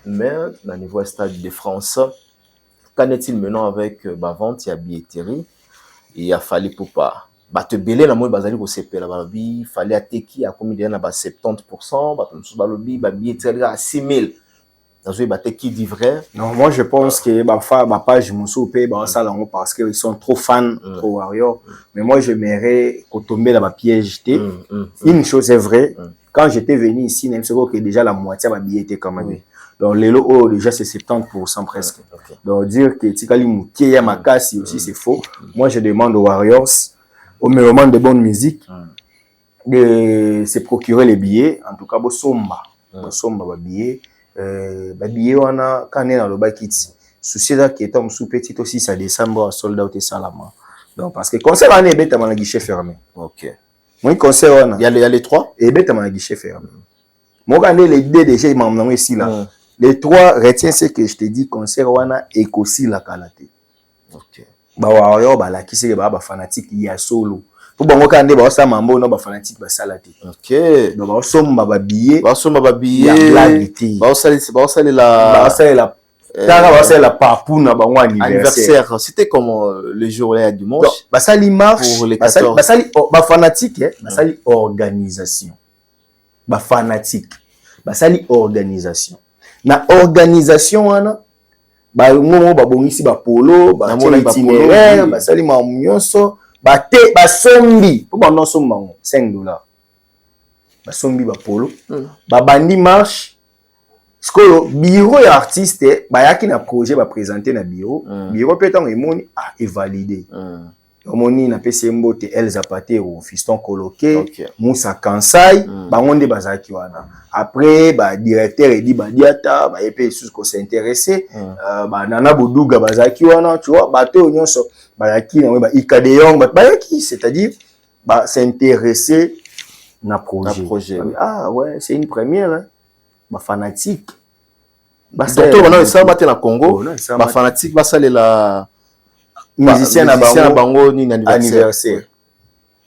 Speaker 2: mai au niveau Stade de France. Qu'en est-il maintenant avec la vente, il y a billetterie et il y a Fally Ipupa. Te belé la moi bazali ko sepela balobi fallait ateki a combien déjà na ba 70% ba tout balobi ba billetterie à 6000 nazo ba teki dit vrai.
Speaker 1: Non, moi je pense que ma page musu pe ba ça lango parce que ils sont trop fans trop Warrior, mais moi j'aimerais qu'on tombe dans ma piège té. Une chose est vraie, quand j'étais venu ici même c'est que déjà la moitié ba billetterie quand même. Donc les lots déjà c'est 70% presque. Donc dire que tikali mukie ya makasi aussi c'est faux. Moi je demande aux Warriors au moment de bonne musique de se procurer les billets en tout cas bo somba ba billets wana kané na loba kiti souci là qui est un sous petit aussi ça décembre sold out et salama donc parce que concert wana ebeta na guichet fermé. OK. Moi concert wana il y a les 3 ebeta na guichet fermé. Moi quand les 2 déjà m'amna ici là les 3 retiens ce que je te dis concert wana ekosi la kalate. OK. Ba Warrior ba la kisi ba fanatique ya solo pour bango kande ba sa mambo no ba fanatique ba salate. OK. Donc ba somba ba billet ya blague ba sali la tara ba sali la papuna ba ngwa anniversaire.
Speaker 2: C'était comme le jour là dimanche.
Speaker 1: Donc ba sali marche
Speaker 2: pour les 14
Speaker 1: ba sali ba fanatique ba sali organisation. Ba fanatique ba sali organisation. Na organisation wana ba ngomo ba bongisi ba polo ba itinéraire ba sali ma nyonso ba te ba sombi po ba non somba $5 ba sombi ba polo ba bandi marche skolo bureau ya artiste ba yaki na projet ba présenter na bureau peut tant emoni est validé omoni na PC Mbote Elza Patero fiston coloqué Moussa Kansai bangonde bazaki wana après ba directeur edi badiata ba epé sous ko s'intéresser ba nana boduga bazaki wana tu vois bato nyonso ba yaki na ba ikadeyong ba yaki c'est-à-dire ba s'intéresser na projet. Ah ouais c'est une première hein. Ba fanatique
Speaker 2: ba docteur wana ça matin na Congo ba fanatique ba salela
Speaker 1: musicien na
Speaker 2: bango ni anniversaire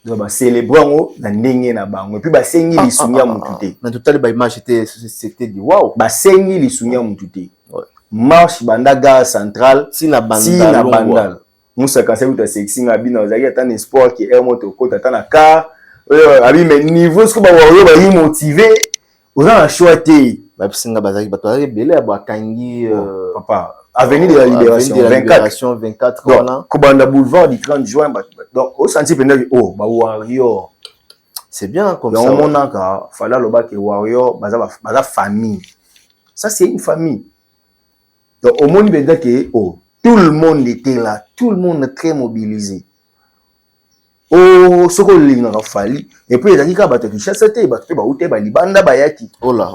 Speaker 1: donc ba célébrer ngo na ndenge na bango et puis ba sengi lisunya mutu te
Speaker 2: na total ba image c'était dit waouh
Speaker 1: ba sengi lisunya mutu te marche banda gare centrale
Speaker 2: si na bandal
Speaker 1: Moussa Kassé uta sexy nga bina ozaki ata espoir que air moto ko tata na car abi mais niveau ce que ba Warrior ba yi motivé oza na choix te
Speaker 2: ba singa bazaki bato belé ba kangi
Speaker 1: papa Avenue de la Libération 24
Speaker 2: voilà
Speaker 1: Kobanda boulevard du 30 juin donc au senti pendant oh ba Warrior
Speaker 2: c'est bien comme ça
Speaker 1: donc mon naka fala loba que Warrior baza famille ça c'est une famille Donc, au monde, que tout le monde était là, tout le monde très mobilisé. Ce qu'on a fallu. Et puis, il y a des gens qui ont chassé, ils ont été libanda bayaki.
Speaker 2: Oh là.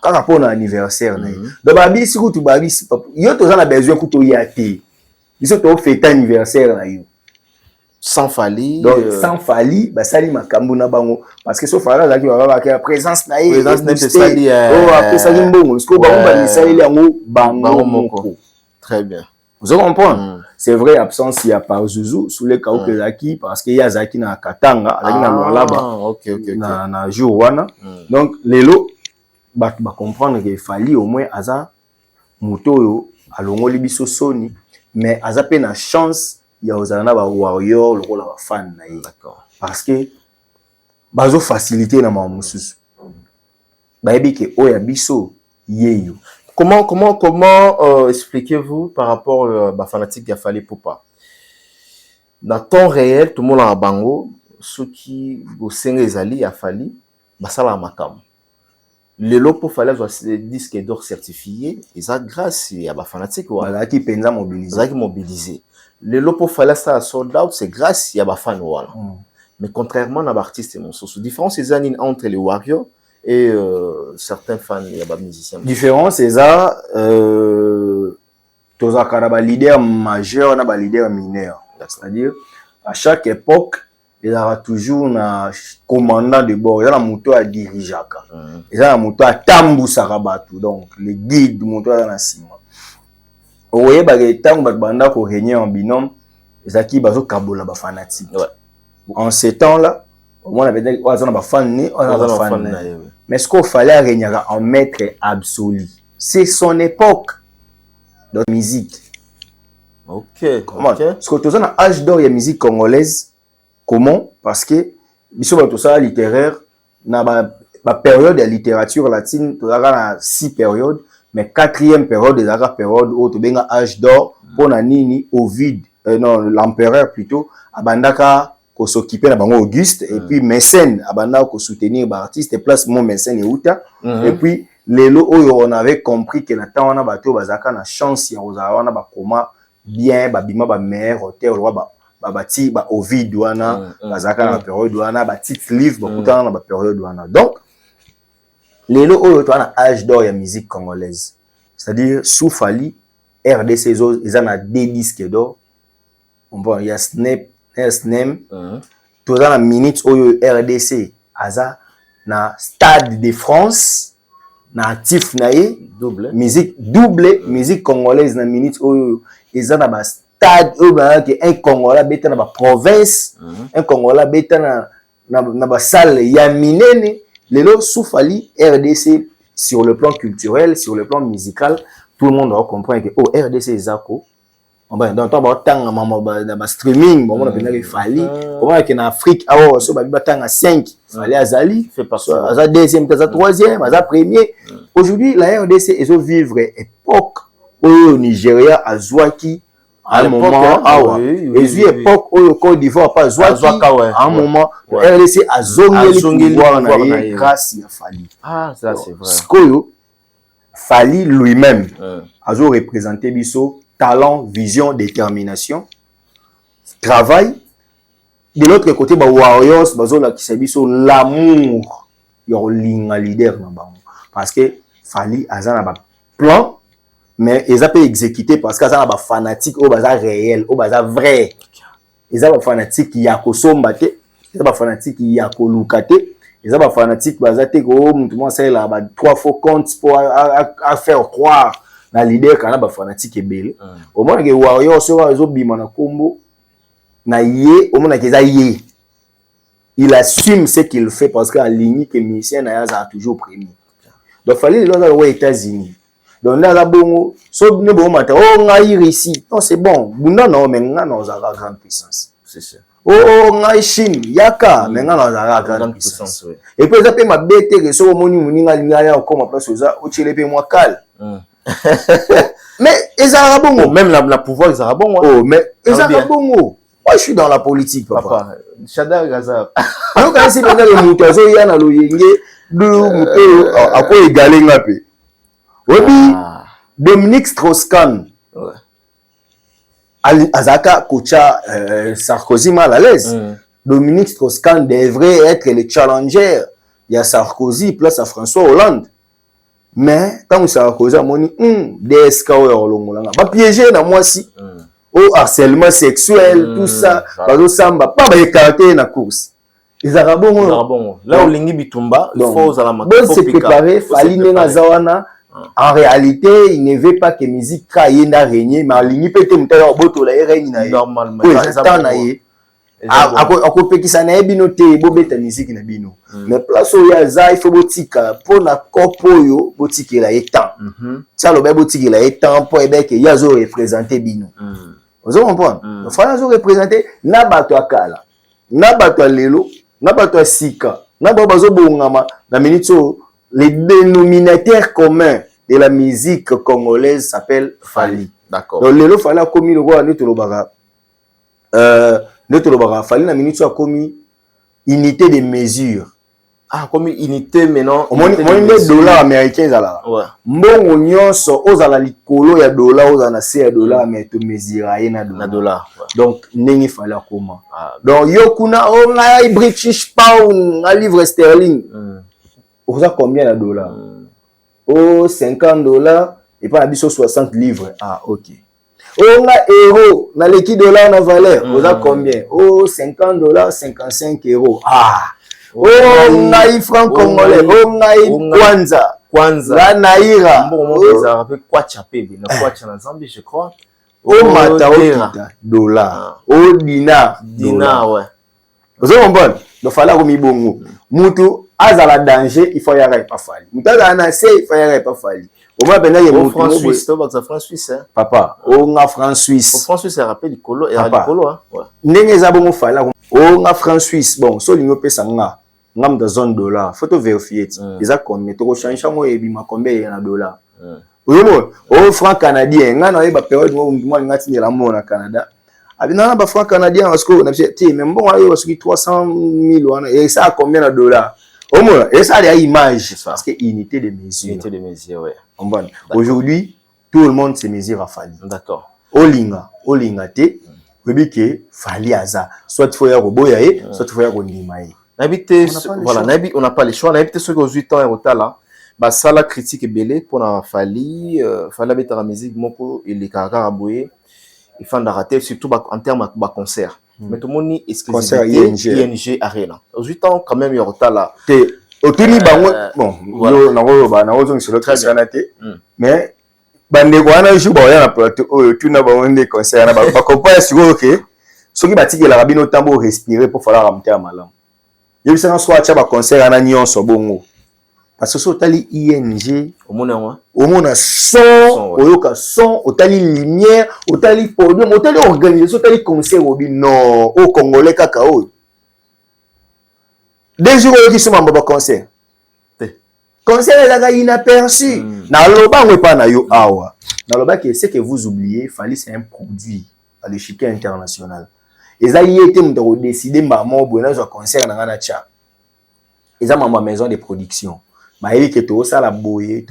Speaker 1: Quand on a un anniversaire, donc, babi, si tu babi, il y a besoin que tu y aies. Ils ont fait un anniversaire.
Speaker 2: Sans Fali.
Speaker 1: Donc, sans Fali, ça li makambo na bango. Parce que sauf Fali, il y a la présence na ye.
Speaker 2: Présence de Sali.
Speaker 1: Après ça, il y a bango. Parce que bango moko.
Speaker 2: Très bien.
Speaker 1: Vous comprenez? C'est vrai, absence, il y a pas Zouzou, sous les cas où Zaki, parce qu'il y a Zaki na Katanga, Zaki na Lualaba, na Jouwana. Donc, les lots, bah comprendre qu'il fallait au moins Aza, Mouto, à l'ongoli biso Sony, mais Aza pe na chance, il y a Ozana ba warrior, le rôle la fan.
Speaker 2: D'accord.
Speaker 1: Parce que, bazo facilité na mamoussous. Bah, ebi ke oya biso, yeyo.
Speaker 2: Comment expliquez-vous par rapport à fanatique qui a fallu Poupa? Dans temps réel, tout le monde a bango, ceux qui au sein des alliés a fallu, ça la makam. Le lot pour fallait des disques d'or certifiés, et ça grâce à la fanatique
Speaker 1: voilà qui pensa
Speaker 2: mobilisé. Le lot pour fallait ça sold out, c'est grâce à la fan voilà. Mais contrairement à l'artiste et mon sens, différence c'est entre les Warriors et certains fans et les musiciens.
Speaker 1: Différence c'est ça, tous les leaders majeurs et les leaders mineurs. C'est-à-dire, à chaque époque, il y aura toujours un commandant de bord, il y a un moto à diriger, il y a un moto à tambu sarabatu, donc les guides du moto à la cima. Vous voyez, il y a un banda qui régné en binôme, il y a un kabola fanatique. En ces temps-là, on avait dit, on a un fan, on a un fan. Mais ce qu'il fallait régner en maître absolu, c'est son époque de musique.
Speaker 2: Ok.
Speaker 1: Comment? Parce que tu as un âge d'or de la musique congolaise. Comment? Parce que, tout ça littéraire, dans la période de la littérature latine, tu as 6 périodes, mais 4e période, c'est la période où tu as un âge d'or pour Nini, Ovide, non, l'empereur plutôt, Abandaka, qu'on s'occupait de Auguste, et puis Mécène, Abandaka, qu'on soutenait les artistes, et place mon Mécène et Outa, et puis les lots où on avait compris que la temps on a battu, on a chance, on a comment bien, bima, ba mère, hôtel, bati, Ovid, douana, bazaka na période douana, petit livre, bakutana na période douana. Donc, les lots où on a âge d'or de la musique congolaise, c'est-à-dire sous Fali, RDC, ils ont 2 disques d'or. Il y a Snap, SNM, tout dans la minute où RDC, Aza, na Stade de France, na Tif nae,
Speaker 2: double
Speaker 1: musique congolaise na minute où ils ont na stade où un Congolais bêta na province, un Congolais bêta na salle yaminene, les lots sous Fali, RDC sur le plan culturel, sur le plan musical, tout le monde doit comprendre que RDC Zako. Donc, dans streaming, on a fait Fali. On voit qu'en Afrique, à 5, Fali Azali, à 2e, à 3e, à 1er. Aujourd'hui, la RDC est vivre époque au Nigeria, à Zouaki, à un moment, et époque au Côte d'Ivoire, pas Zouaki, à un moment, RDC a Zongeli, grâce à Fali.
Speaker 2: Ah, ça c'est vrai.
Speaker 1: Ce que Fali lui-même a représenté Bisso. Talent, vision, détermination, travail. De l'autre côté, Warriors, l'amour, il y a un leader. Parce que Fali a un plan, mais ils ont pas exécuté parce qu'ils ont un fanatique au bazar réel, au bazar vrai. Ils ont un fanatique qui a kosombate, ils ont un fanatique qui a kolukate, ils ont un fanatique qui a 3 faux comptes pour faire croire. Na leader kana ba fanatique ebele au moins que warrior so zo bima na kombo na ye au moins que za ye il assume ce qu'il fait parce qu'en ligne que musicien na ya toujours premier donc fallait les aux États-Unis donc là bongo so ne bon mata ngai ici non c'est bon bunda non mais nga na za grande puissance
Speaker 2: c'est ça
Speaker 1: ngai Chine yaka mais nga na za grande puissance et puis ça peut ma bête que so moni muninga linga ya comme place ça o chele pe moi cal. Mais les Arabes,
Speaker 2: même la pouvoir des Arabes,
Speaker 1: mais les Arabes, moi je suis dans la politique, papa.
Speaker 2: Chada Gaza.
Speaker 1: Alors quand c'est maintenant le moutazo, il y a le yenge, à quoi égaler un peu. Oui, Dominique Strauss-Kahn.
Speaker 2: Ouais.
Speaker 1: Azaka Kocha Sarkozy mal à l'aise. Dominique Strauss-Kahn devrait être le challenger. Il y a Sarkozy place à François Hollande. Mais quand Sarkozy a moni DSK va piéger dans moi si au harcèlement sexuel tout ça bazo samba pas ba écarter na course. Les arabons
Speaker 2: là au lingi bitumba il faut za la
Speaker 1: faut se préparer fali na zawana. En réalité, il ne veut pas que la musique traîne à régner, mais il peut être un peu de règne.
Speaker 2: Normalement,
Speaker 1: il ça n'a pas noté, la musique n'a bino. Mais place où il y a ça, il faut botika pour na kopo botika la étant. Ça le botika la étant pour que y a zo représenter bino. Vous comprenez? Il faut zo représenter na bato akala, na bato lelo, na bato sika, na bazo bongama na minito. Le dénominateur commun de la musique congolaise s'appelle Fali.
Speaker 2: D'accord.
Speaker 1: Donc, le Fali a commis le roi Netolobara. Fali na minute a commis unité de mesure.
Speaker 2: Ah, comme unité maintenant.
Speaker 1: Mon dollar américain là.
Speaker 2: Ouais.
Speaker 1: Mbongo nyonso ozala likolo ya dollar ozala se ya dollar mais to mesurailler na
Speaker 2: dollar.
Speaker 1: Donc nengi fali comment. Donc yokuna on a British pound, un livre sterling. Vous avez combien de dollars? Oh, $50 et pas à 60 livres. Ah, ok. Oh, on a euros, on a l'équipe dollar en valeur. Vous avez combien? Oh, $50, 55 euros. Ah, oh, on a franc congolais, on a Kwanza, la naira.
Speaker 2: Bon, ça rappelle Kwacha Pebe, na Kwacha na Zambie, je crois.
Speaker 1: Oh, mata dollar. Oh, dinar,
Speaker 2: ouais.
Speaker 1: Vous avez compris? Donc, il fallait que bongo. Moutou, azala danger, il faut y aller pas fali. Moutou azala nassé, il faut y aller pas fali. Au moins, ben là, il y a
Speaker 2: Moutou. France Suisse, tu vas France Suisse, hein?
Speaker 1: Papa, on a France Suisse.
Speaker 2: France Suisse, ça rappelle du colo, et du colo, hein? Ouais.
Speaker 1: N'est-ce pas bon fala? On a France Suisse. Bon, so l'union peut s'enga. Ngam de zone dollar. Faut te vérifier. Les a combien? Tu rechanges moi et bima combien il y a un dollar. Oui, bon. Au franc canadien, on a eu la période où moi, on a signé la mort au Canada. Avec un franc canadien, parce qu'on a dit, mais bon, il y a 300 000 et ça a combien de dollars? Au moins, et ça a des images, parce que unité de mesure.
Speaker 2: Unité de mesure, ouais.
Speaker 1: Aujourd'hui, tout le monde se mesure à Fali.
Speaker 2: D'accord.
Speaker 1: Olinga te, que Fali aza. Soit il faut y avoir soit il faut y avoir Nimae.
Speaker 2: Voilà, on n'a pas les choix. On a évité ceux qui ont 8 ans et au là. Bah, ça, la critique est belle pour la Fali. Fali mettre la musique, moko, et les caractères à bouer. Il faut rater, surtout en termes de concert. Mais tout le monde est exclusivité ING Arena. Aux 8 ans, quand même, il y a retard là.
Speaker 1: Au Tuni, bon, mais bande kwana jour ba ya na plateau oyo tuna ba wende concert na ba comprendre siko que soki batiki la rabino tambo respirer pour faire ramter malam. Yebisa na soit cha ba concert na nyonso bongo. Parce que so tali ING omona son oyoka son otali lumière otali podium otali organisation otali concert obi non au congolais kaka o. Deux jours oyoki so mamba concert. Concert est inaperçu. Na loba on pas na yo awa. Na loba que c'est que vous oubliez, Fali c'est un produit à l'échiquier international. Et ça y était m'ont décidé maman bonheur sur concert na ngana cha. Et ça maman maison de production. Ma eli que tout ça la boye.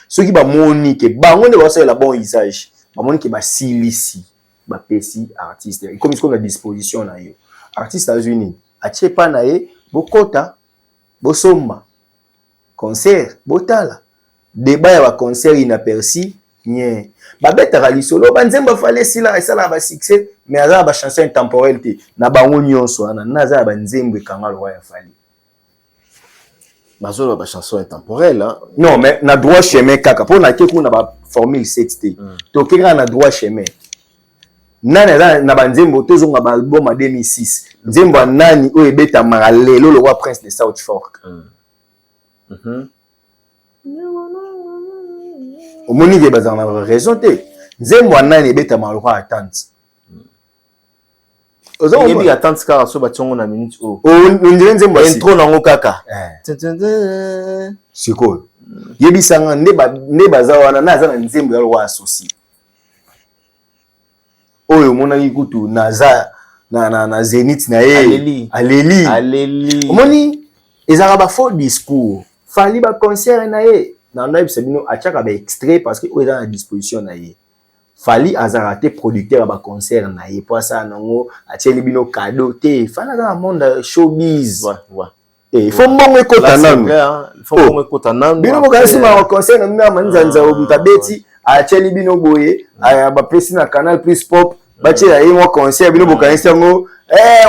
Speaker 1: Ceux qui ba moni que bango ne va faire la bon usage. Ba moni que ba silisi, ba pesi artiste. Comme ils sont à disposition na yo. Artiste États-Unis, a pas na ye, bokota, bosomba. Concert, botala. Débat ya ba concert inaperçu, nye. Ba beta rali solo, ba nzemba fallait sila et ça la ba succès, mais aza ba chanson intemporelle te. Na bango nyonso ana naza ba nzembe kanga lo ya fali.
Speaker 2: Bazolo ba chanson intemporelle hein.
Speaker 1: Non, mais na droit chemin kaka. Pour na keku na ba formule 7T. To keka na droit chemin. Nani na ba nzembo tozonga ba album en 2006. Nzembo nani o ebeta marale lo roi prince de South Fork. Au moni que bazan na raison te. Nzembo nani ebeta malwa attente.
Speaker 2: Ozo yebi attente car so ba tiongo na minute o.
Speaker 1: O nzembo
Speaker 2: intro nango kaka.
Speaker 1: Siko. Yebi sanga ne bazawana na za na nzembo ya roi associé. Oyo mona ikutu naza na Zenith na ye aleli omoni ezaka ba faux discours Fali ba concert na ye Nanda Sabino a tchaka ba extrait parce que o est à disposition na ye. Fali azarate producteur ba concert na ye pour ça nango a tcheli bino cadeau te. Fana dans le monde showbiz.
Speaker 2: Ouais.
Speaker 1: Il faut mbongo ekota nanu.
Speaker 2: Il faut mbongo ekota nanu.
Speaker 1: Bino ko kasi ma concert na mina manzanza obutabeti a tcheli bino boye a ba pesi na Canal Plus Pop ba tchela ye mo concert bino bokanisa ngo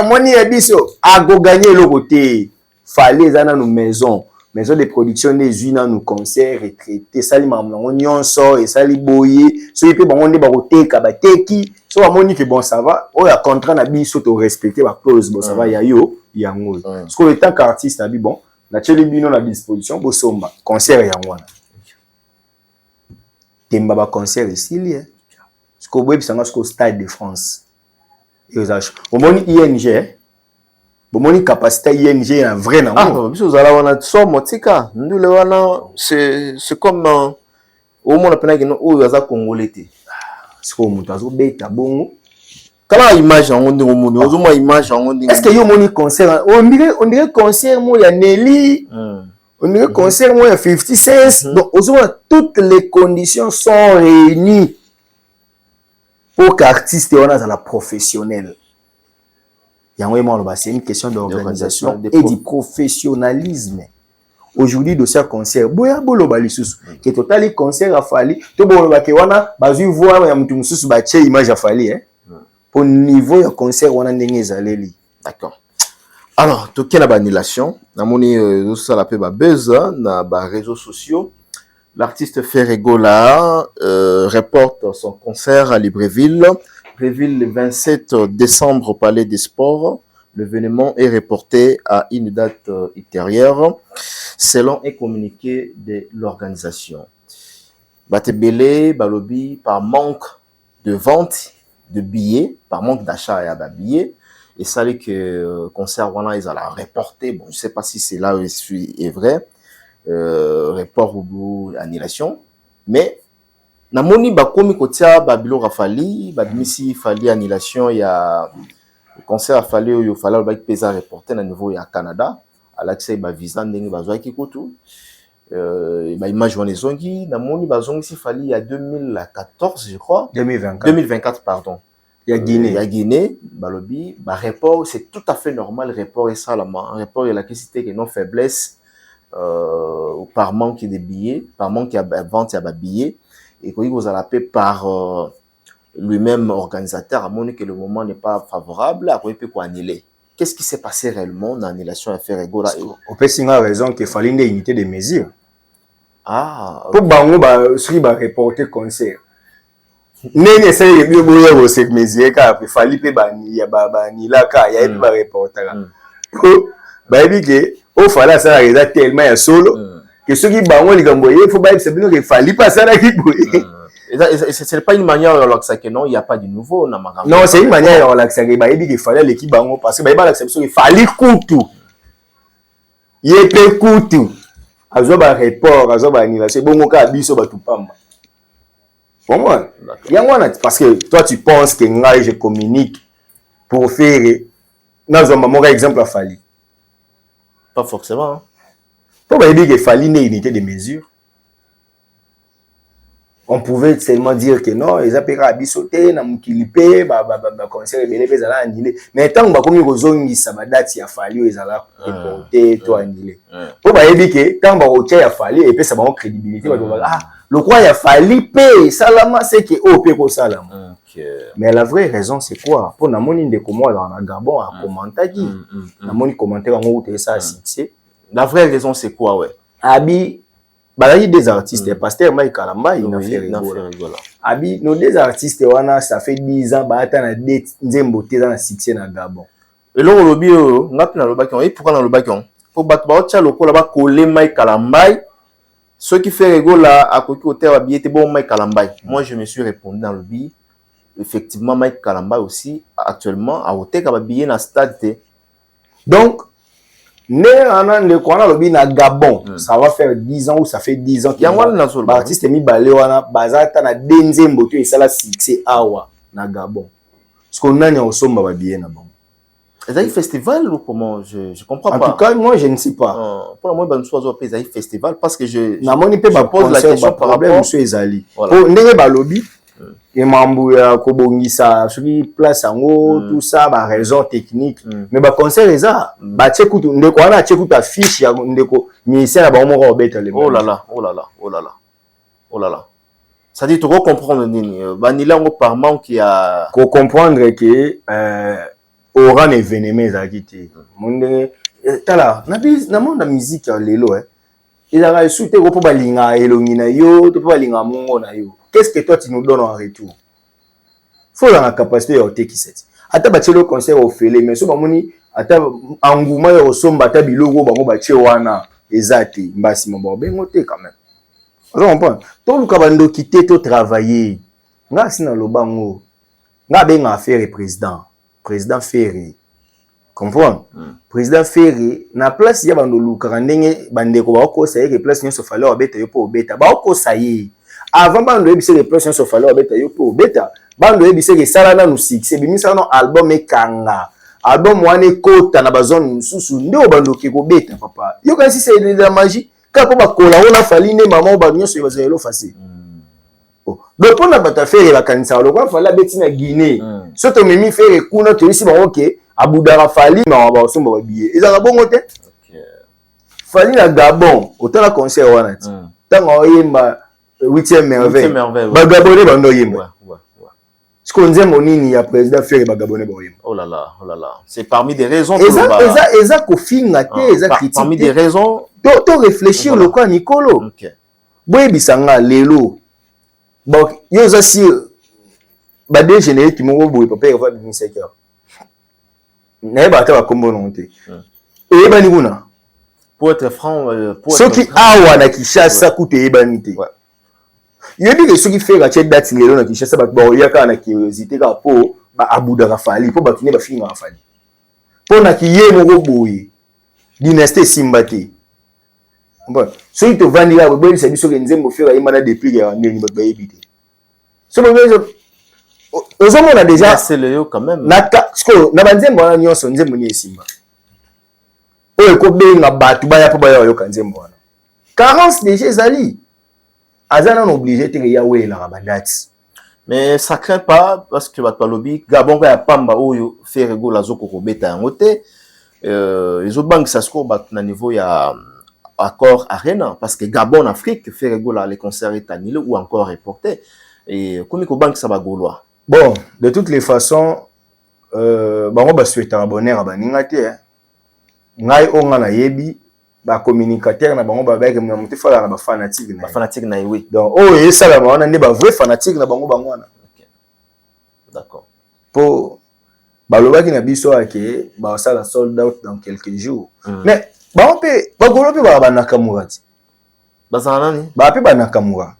Speaker 1: moni ya biso a go gagner le côté. Fali ezana no maison de production des unes nous concert retraité sali mamango nyonso et sali boye so ype bango nde ba koteka ba teki so amoni que bon ça va o ya contrat na biso to respecter ba clause bon ça va ya yo yango parce que le tant qu'artiste a dit bon na tcheli bino na disposition bo somba concert yango na temba ba concert ici li parce que boye bisanga au Stade de France et aux ach omoni ING bomoni capacité ING na vrai na
Speaker 2: mo biso zala wana somo tika ndule wana c'est comme au monde pena que o yaza congolais te
Speaker 1: c'est comme mutu azo beta bongo
Speaker 2: kala image en ndingo moni ozo mo image en ndingo
Speaker 1: est-ce que yo moni concert on dirait concert mo ya Nelly on dirait concert mo ya 50 Cent donc ozo toutes les conditions sont réunies pour qu'artiste wana za la professionnel. C'est une question d'organisation et du professionnalisme. Aujourd'hui, de ce concert, boya bolo balisusu, que total concert a fallu, to bolo bakewana, bazu voir ya mutu mususu ba che image a fallu pour niveau ya concert wana ndenge zaleli.
Speaker 2: D'accord. Alors, to kena ba annulation, na moni ça la pe ba buzz na ba réseaux sociaux. L'artiste Ferregola reporte son concert à Libreville. Le 27 décembre au Palais des Sports. L'événement est reporté à une date ultérieure selon un communiqué de l'organisation. Batebele, Balobi, par manque de vente de billets, par manque d'achat à billets, et ça dit que concert wana ils allaient reporter. Bon, je sais pas si c'est là où je suis est vrai, report ou annulation, mais na moni bakomi kotia babilo rafali babimisi fali annulation ya concert afali yo fala ba pesa reporter na niveau ya Canada alaxé ba visa ndenge bazwa kikutu ba image wana zongi na moni bazongi si fali ya 2014 je crois 2024 pardon
Speaker 1: ya
Speaker 2: Guinée balobi ba report c'est tout à fait normal report et ça la report et la question que non faiblesse par manque de billets par manque ya vente ya ba billets et quand il vous a appelé par lui-même organisateur, à mon que le moment n'est pas favorable, à quoi il peut annuler. Qu'est-ce qui s'est passé réellement dans l'annulation à Ferregola?
Speaker 1: On peut signer raison qu'il fallait une unité de mesure.
Speaker 2: Ah.
Speaker 1: Pour bango ba suivre ba reporter concert. Nene c'est le mieux boyer au cette mesure car il fallait pe bani ya ba ni la ka ya ba reporter là. Ba bi que au fallait ça la tellement ya solo. Que ceux qui bango les gamboyer, il faut pas que il fallait pas ça là qui boyer.
Speaker 2: C'est pas une manière de relaxer que non, il y a pas de nouveau na magamba.
Speaker 1: Non, c'est une manière de relaxer que il dit qu'il fallait l'équipe bango parce que ba l'acception il fallait kutu. Yepe kutu. Azo ba report, azo ba annulation, bongo ka biso ba tupamba. Pour moi, parce que toi tu penses que ngai je communique pour faire dans un moment exemple à fallait.
Speaker 2: Pas forcément. Hein.
Speaker 1: Pour dire qu'il fallait une unité de mesure. On pouvait seulement dire que non, ils appellent à bisoter, na mukilipe, concert belé les ala annulé. Mais tant que comme ils ont ça ba date il a fallu ils ala reporter tout annulé. Pour dire que tant que il a fallu et puis ça va en crédibilité le quoi il a fallu payer salama c'est que au payer salama. Mais la vraie raison c'est quoi? Pour na moni de comment dans la Gabon a commenté qui na moni commentaire en haut ça c'est
Speaker 2: la vraie raison c'est quoi ouais?
Speaker 1: Abi il y a des artistes pasteur Mike Kalamba il a fait rigola. Abi nos deux artistes wana ça fait 10 ans ba atana date nzembo te dans succès na Gabon.
Speaker 2: Et là on lobby ngap na lobaki on et pourquoi na lobaki on faut battre ba tia lokola ba coller Mike Kalamba ceux qui fait rigola à côté au terre habillé bon Mike Kalamba. Moi je me suis répondu dans le lobby effectivement Mike Kalamba aussi actuellement à hôtel ka habillé na stade.
Speaker 1: Donc na Gabon, ça va faire 10 ans ou ça fait 10 ans que l'artiste mi balé wana bazata na denzembo to esala succès awa na Gabon. Parce qu'on a ni osomba ba bien na bon.
Speaker 2: Est-ce un festival ou comment? Je comprends
Speaker 1: pas.
Speaker 2: En
Speaker 1: tout cas, moi, je ne sais pas.
Speaker 2: Pour le moment, il y a un festival parce que je
Speaker 1: pose la question par rapport à M. Ezali. Pour ndenge balobi, et mambu ya kobongisa soki place yango tout ça ba raison technique mais ba concert eza ba tchekutu ndeko wana tchekutu affiche ya ndeko ministère ba moko obeta le
Speaker 2: oh là là ça dit tu comprendre nini banila ngo par manque ya
Speaker 1: ko comprendre que aura un événement ezaki te monde tala na monde musique ya lelo il a souhaité ko ba linga elongi na yo to ba linga mongo na yo. Qu'est-ce que toi tu nous donnes en retour? Faut la capacité à te qui c'est. Ata batie le concert au fele mais so bamoni ata engouement yo somba ata biloko bango batie wana ezati mbasi mbo bengo te quand même. On comprend. To luka bando quitter to travailler. Nga sina lobango. Nga benga affaire président Ferré. Comprends? Président Ferré na place ya bando luka ndenge bandeko ba ko saye que place nyo so fallait obeta yo po obeta. Ba ko saye. Avant bando ebise les pressions sur fallait obeta yo po beta bando ebise ke sala na succès bimisa no album ekanga album wane kota na bazone mususu nde bando ke ko beta papa yo kasi c'est de la magie ka po ba kola ona fali ne maman ba nyo so bazelo facile donc on a bata faire la kanisa lo kwa fala beti na Guinée soto memi faire kuna to isi ba OK abudara fali ma ba somba ba billet ezaka bongo te fali na Gabon otala concert wana ti tanga oyemba 8e merveille. Bagabonais bando yemba. Ce qu'on dit monini ya président Ferré bagabonais ba yemba.
Speaker 2: Oh là là. C'est parmi des raisons
Speaker 1: eza ko finga te eza critique.
Speaker 2: Parmi des raisons
Speaker 1: to réfléchir le quoi Nicolo. OK. Boye bisanga lelo. Bon, yo za si ba déjeuner qui mo boye papa va bien 5h. Na ba ta ba kombo non te. Et ba ni kuna.
Speaker 2: Pour être franc
Speaker 1: ce qui awa na Kinshasa coûte ebanité. Il dit que ceux qui fait la tête date ngelo na Kinshasa ba yaka na curiosité ka po ba abuda fali po ba tine ba finga fali. Po na ki ye mo boye. Dynastie Simbati. Bon, ceux qui te vendent là ba c'est biso ke nzembo faire imana depuis ya ngeni ba yebite. So ba on a déjà
Speaker 2: c'est le yo quand même.
Speaker 1: Na na banzembo na nyonso nzembo ni esimba. Oye ko benga batu ba ya po ba yo kanzembo wana. Carence déjà ezali. Azana on obligé de yawe la rabadati.
Speaker 2: Mais ça craint pas parce que va lobby Gabon ya pamba oyo faire go la zoko ko beta ngote les autres banques ça se combat na niveau ya accord arena parce que Gabon Afrique faire go la les concerts est annulé ou encore reporté et comme ko banque ça va gaulois.
Speaker 1: Bon, de toutes les façons bango ba souhaiter abonner ba ninga te ngai onga na yebi ba communicateur na bango ba ba ke mutu fala na ba fanatique na
Speaker 2: oui
Speaker 1: donc et ça la wana ne ba vrai fanatique na bango wana.
Speaker 2: OK d'accord
Speaker 1: pour ba loba ki na biso ake ba sala sold out dans quelques jours mais ba pe ba golo pe ba Nakamura ti
Speaker 2: ba sana ni
Speaker 1: ba pe ba Nakamura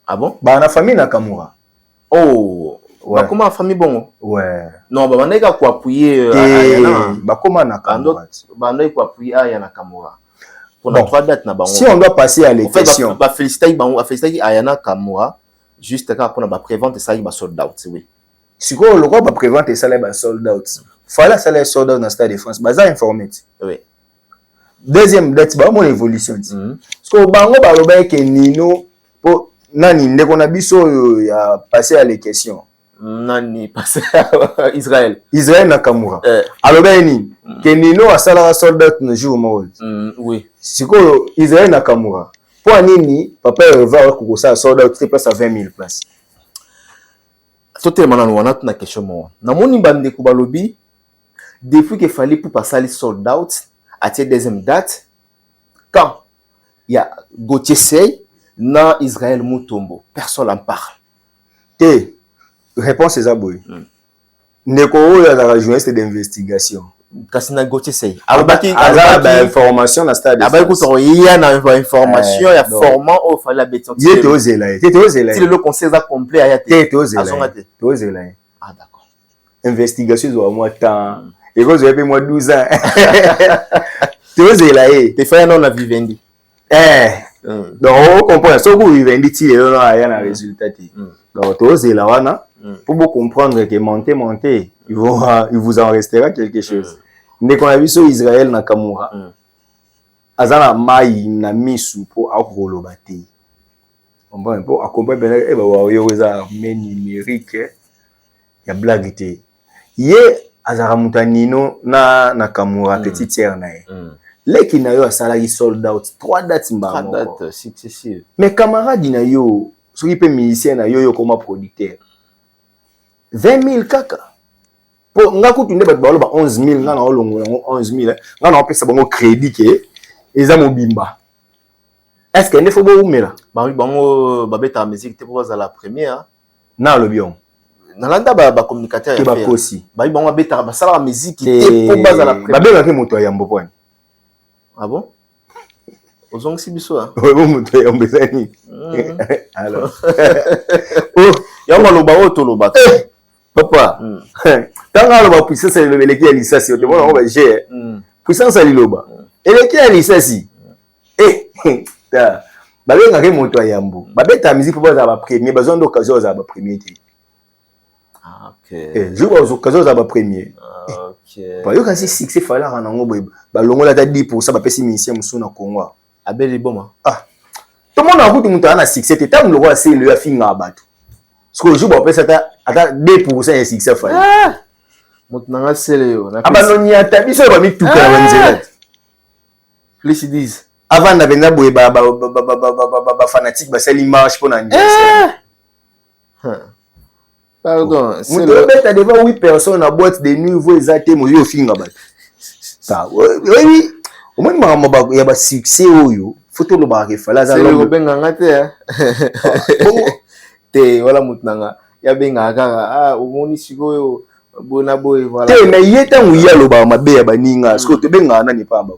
Speaker 2: ah bon
Speaker 1: ba na famille Nakamura
Speaker 2: oh
Speaker 1: ouais.
Speaker 2: Bah, comment la famille bon
Speaker 1: ouais
Speaker 2: non bah on est quoi appuyer
Speaker 1: bah comment Nakamura
Speaker 2: bah on est quoi appuyer Aya Nakamura pour la 3 dates na bango
Speaker 1: si on doit passer à l'élection
Speaker 2: bah féliciter bango féliciter Aya Nakamura juste quand on a ba prévente ça il va sold out oui
Speaker 1: si quoi le quoi ba prévente ça là ba sold out fallait ça là sold out dans Stade de France bah ça informé
Speaker 2: oui
Speaker 1: deuxième date bah mon évolution parce que bango ba loba ke Nino pour nani ndeko na biso ya passer à les questions
Speaker 2: nani passé Israël
Speaker 1: Nakamura alors ben ni que Nino a sala soldat no jour mo
Speaker 2: oui
Speaker 1: siko Israël Nakamura pour nini papa va ko ça soldat tu place à 20 000 places
Speaker 2: sote manana wana na question mo na moni bande ko balobi depuis que fallait pour passer les sold out à cette deuxième date quand il y a Gauthier Sey na Israël Mutombo personne en parle
Speaker 1: té réponse est aboy ndeko oyo la journaliste d'investigation
Speaker 2: kasina Gauthier Sey
Speaker 1: alobaki ba information na Stade
Speaker 2: aba ko to ya na information ya formant au fallait beton
Speaker 1: yete ozela
Speaker 2: si le conseil a complet aya
Speaker 1: te ozela
Speaker 2: ah d'accord
Speaker 1: investigation zo moi temps et vous avez moi 12 ans te ozela te
Speaker 2: fait non la vivendi
Speaker 1: donc on comprend so ku vivendi ti le non aya na résultat ti donc to ozela wana Pour vous comprendre que monter, il vous en restera quelque chose. Dès qu'on a vu sur Israël Nakamura, azana mai na misu pour akolobate. On va pour accompagner ben wa yo za numérique ya blague té. Ye azara mutanino na Nakamura petite sœur na ye. Leki na yo asala sold out 3 dates mba.
Speaker 2: 3 dates successives.
Speaker 1: Mais camarade na yo, soki pe musicien na yo comme producteur. 20 000 kaka. Pour nga kutunde bat ba 11 000 nga na olongo 11 000 nga na pesa bango crédit ke eza mobimba. Est-ce que ne faut pas oumela?
Speaker 2: Bah oui, bango babeta musique te pour la première.
Speaker 1: Na le bion.
Speaker 2: Nalanda ba communicateur
Speaker 1: ya faire. Kosi.
Speaker 2: Bah oui, bango babeta ba sala musique te pour baza la première.
Speaker 1: Babela ke moto ya mboponi.
Speaker 2: Ah bon? Ozong si biso ah.
Speaker 1: Oui, moto ya mbezani. Alors.
Speaker 2: Oh, ya maloba otoloba.
Speaker 1: Papa, tant que la puissance est le qui est l'issassi, on va gérer. Puissance est l'iloba. Et le qui est l'issassi. Eh, ta. Babé n'a rien monté à Yambo. Babé ta musique pour voir la première, besoin d'occasion à la première.
Speaker 2: Ah ok.
Speaker 1: Eh, je vois aux occasions à la première.
Speaker 2: Ok.
Speaker 1: Par exemple, si succès fallait en ango, bah l'ongo la date 10% bah pèse musicien musu na Congo.
Speaker 2: Abel boma.
Speaker 1: Ah. Tout le monde a voulu monter à succès. T'es tant le roi c'est le afin à battre. Ce que je vois après ça ata 2% de succès fallait.
Speaker 2: Ah. Motnanga seleo.
Speaker 1: Abanoni ata biso ba mi tuka na banzela.
Speaker 2: Please disent.
Speaker 1: Avant d'avenir boye ba fanatique ba sali marche pour anniversaire.
Speaker 2: Pardon,
Speaker 1: c'est le bête devant 8 personnes à boîte de nuit vous exacté mo yo finga ba. Ça oui. Au moins mama ya ba succès oyo. Photo lo ba refala za
Speaker 2: lo benganga te. Te wala mutnanga ya benga kaka ah omoni sikoyo bona boy voilà.
Speaker 1: Te mais yeta nguya lo ba mabe ya baninga. Ce que te benga na ni pa ba.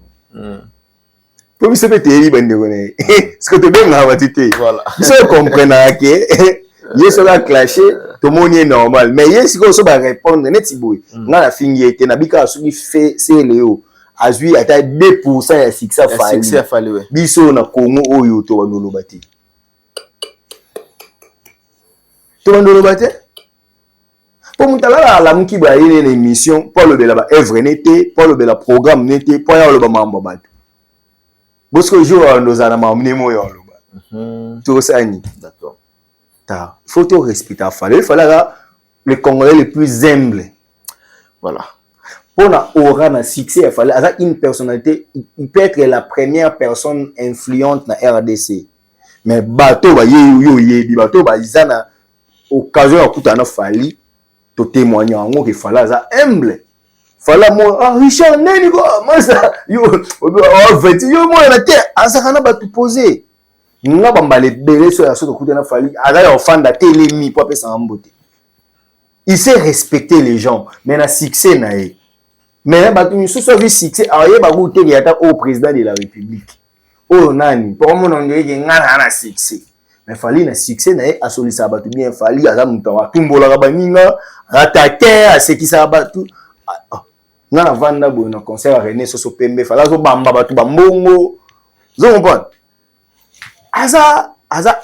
Speaker 1: Pour se peut te bande kone. Ce que te benga ba tite. Voilà. Je comprends que yeso la clasher tout monde est normal mais yesiko so ba répondre net boy. Na la fingi était na bika soki fait c'est léo. Azui ata 2% ya succès fali.
Speaker 2: Succès fali ouais.
Speaker 1: Biso na Congo oyo to banolo bati. To banolo bati. Pour mutala la muki ba ile l'émission pour le bela ba œuvre n'était, pour le bela programme n'était, pour ya le ba mamba batu. Bosco jour nous ana mamne mo yo lo ba. To sani.
Speaker 2: D'accord.
Speaker 1: Ta photo respecter fallait le Congolais le plus humble.
Speaker 2: Voilà.
Speaker 1: Pour la aura na succès, il fallait avoir une personnalité, il peut être la première personne influente na RDC. Mais bateau ba ye bateau ba izana occasion à kutana fali to témoigner en gros qu'il fallait avoir humble. Fallait moi Richard neni ko moi ça yo moi la terre azakana ba tout poser. Nga bambale belé sur la soto kutana fali azaya ofanda telemi pour pesa ambote. Il sait respecter les gens, mais na succès na ye. Mais il y a un succès au président de la République. Oh, nani, pour moi, on dirait qu'il y a un succès. Mais il fallait un succès, il a sollicité ça, il fallait attaquer ce qui s'est abattu. Il y a un concert à René Soso Pembe, il fallait que Bambongo. Vous comprenez? Aza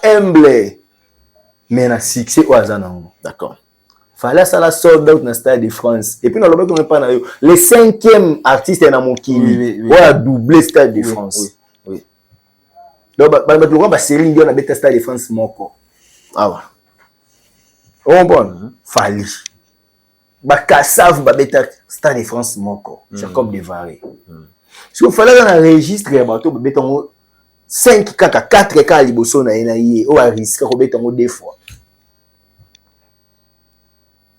Speaker 1: humble, mais un succès au Azanango.
Speaker 2: D'accord.
Speaker 1: Fallait ça la sold out dans le Stade de France. Et puis dans le on pas na yo. Le 5e artiste est dans mon kili. On a doublé Stade de France.
Speaker 2: Oui.
Speaker 1: Donc ba Céline Dion a bête Stade de France moko.
Speaker 2: Ah ouais.
Speaker 1: On bon. Fallait. Ba Kassav ba bête Stade de France moko. Jacob Devaré. Si on fallait dans le registre bateau ba bête 5 kaka 4 ka liboso na ye. O a risque ko bête 2 fois.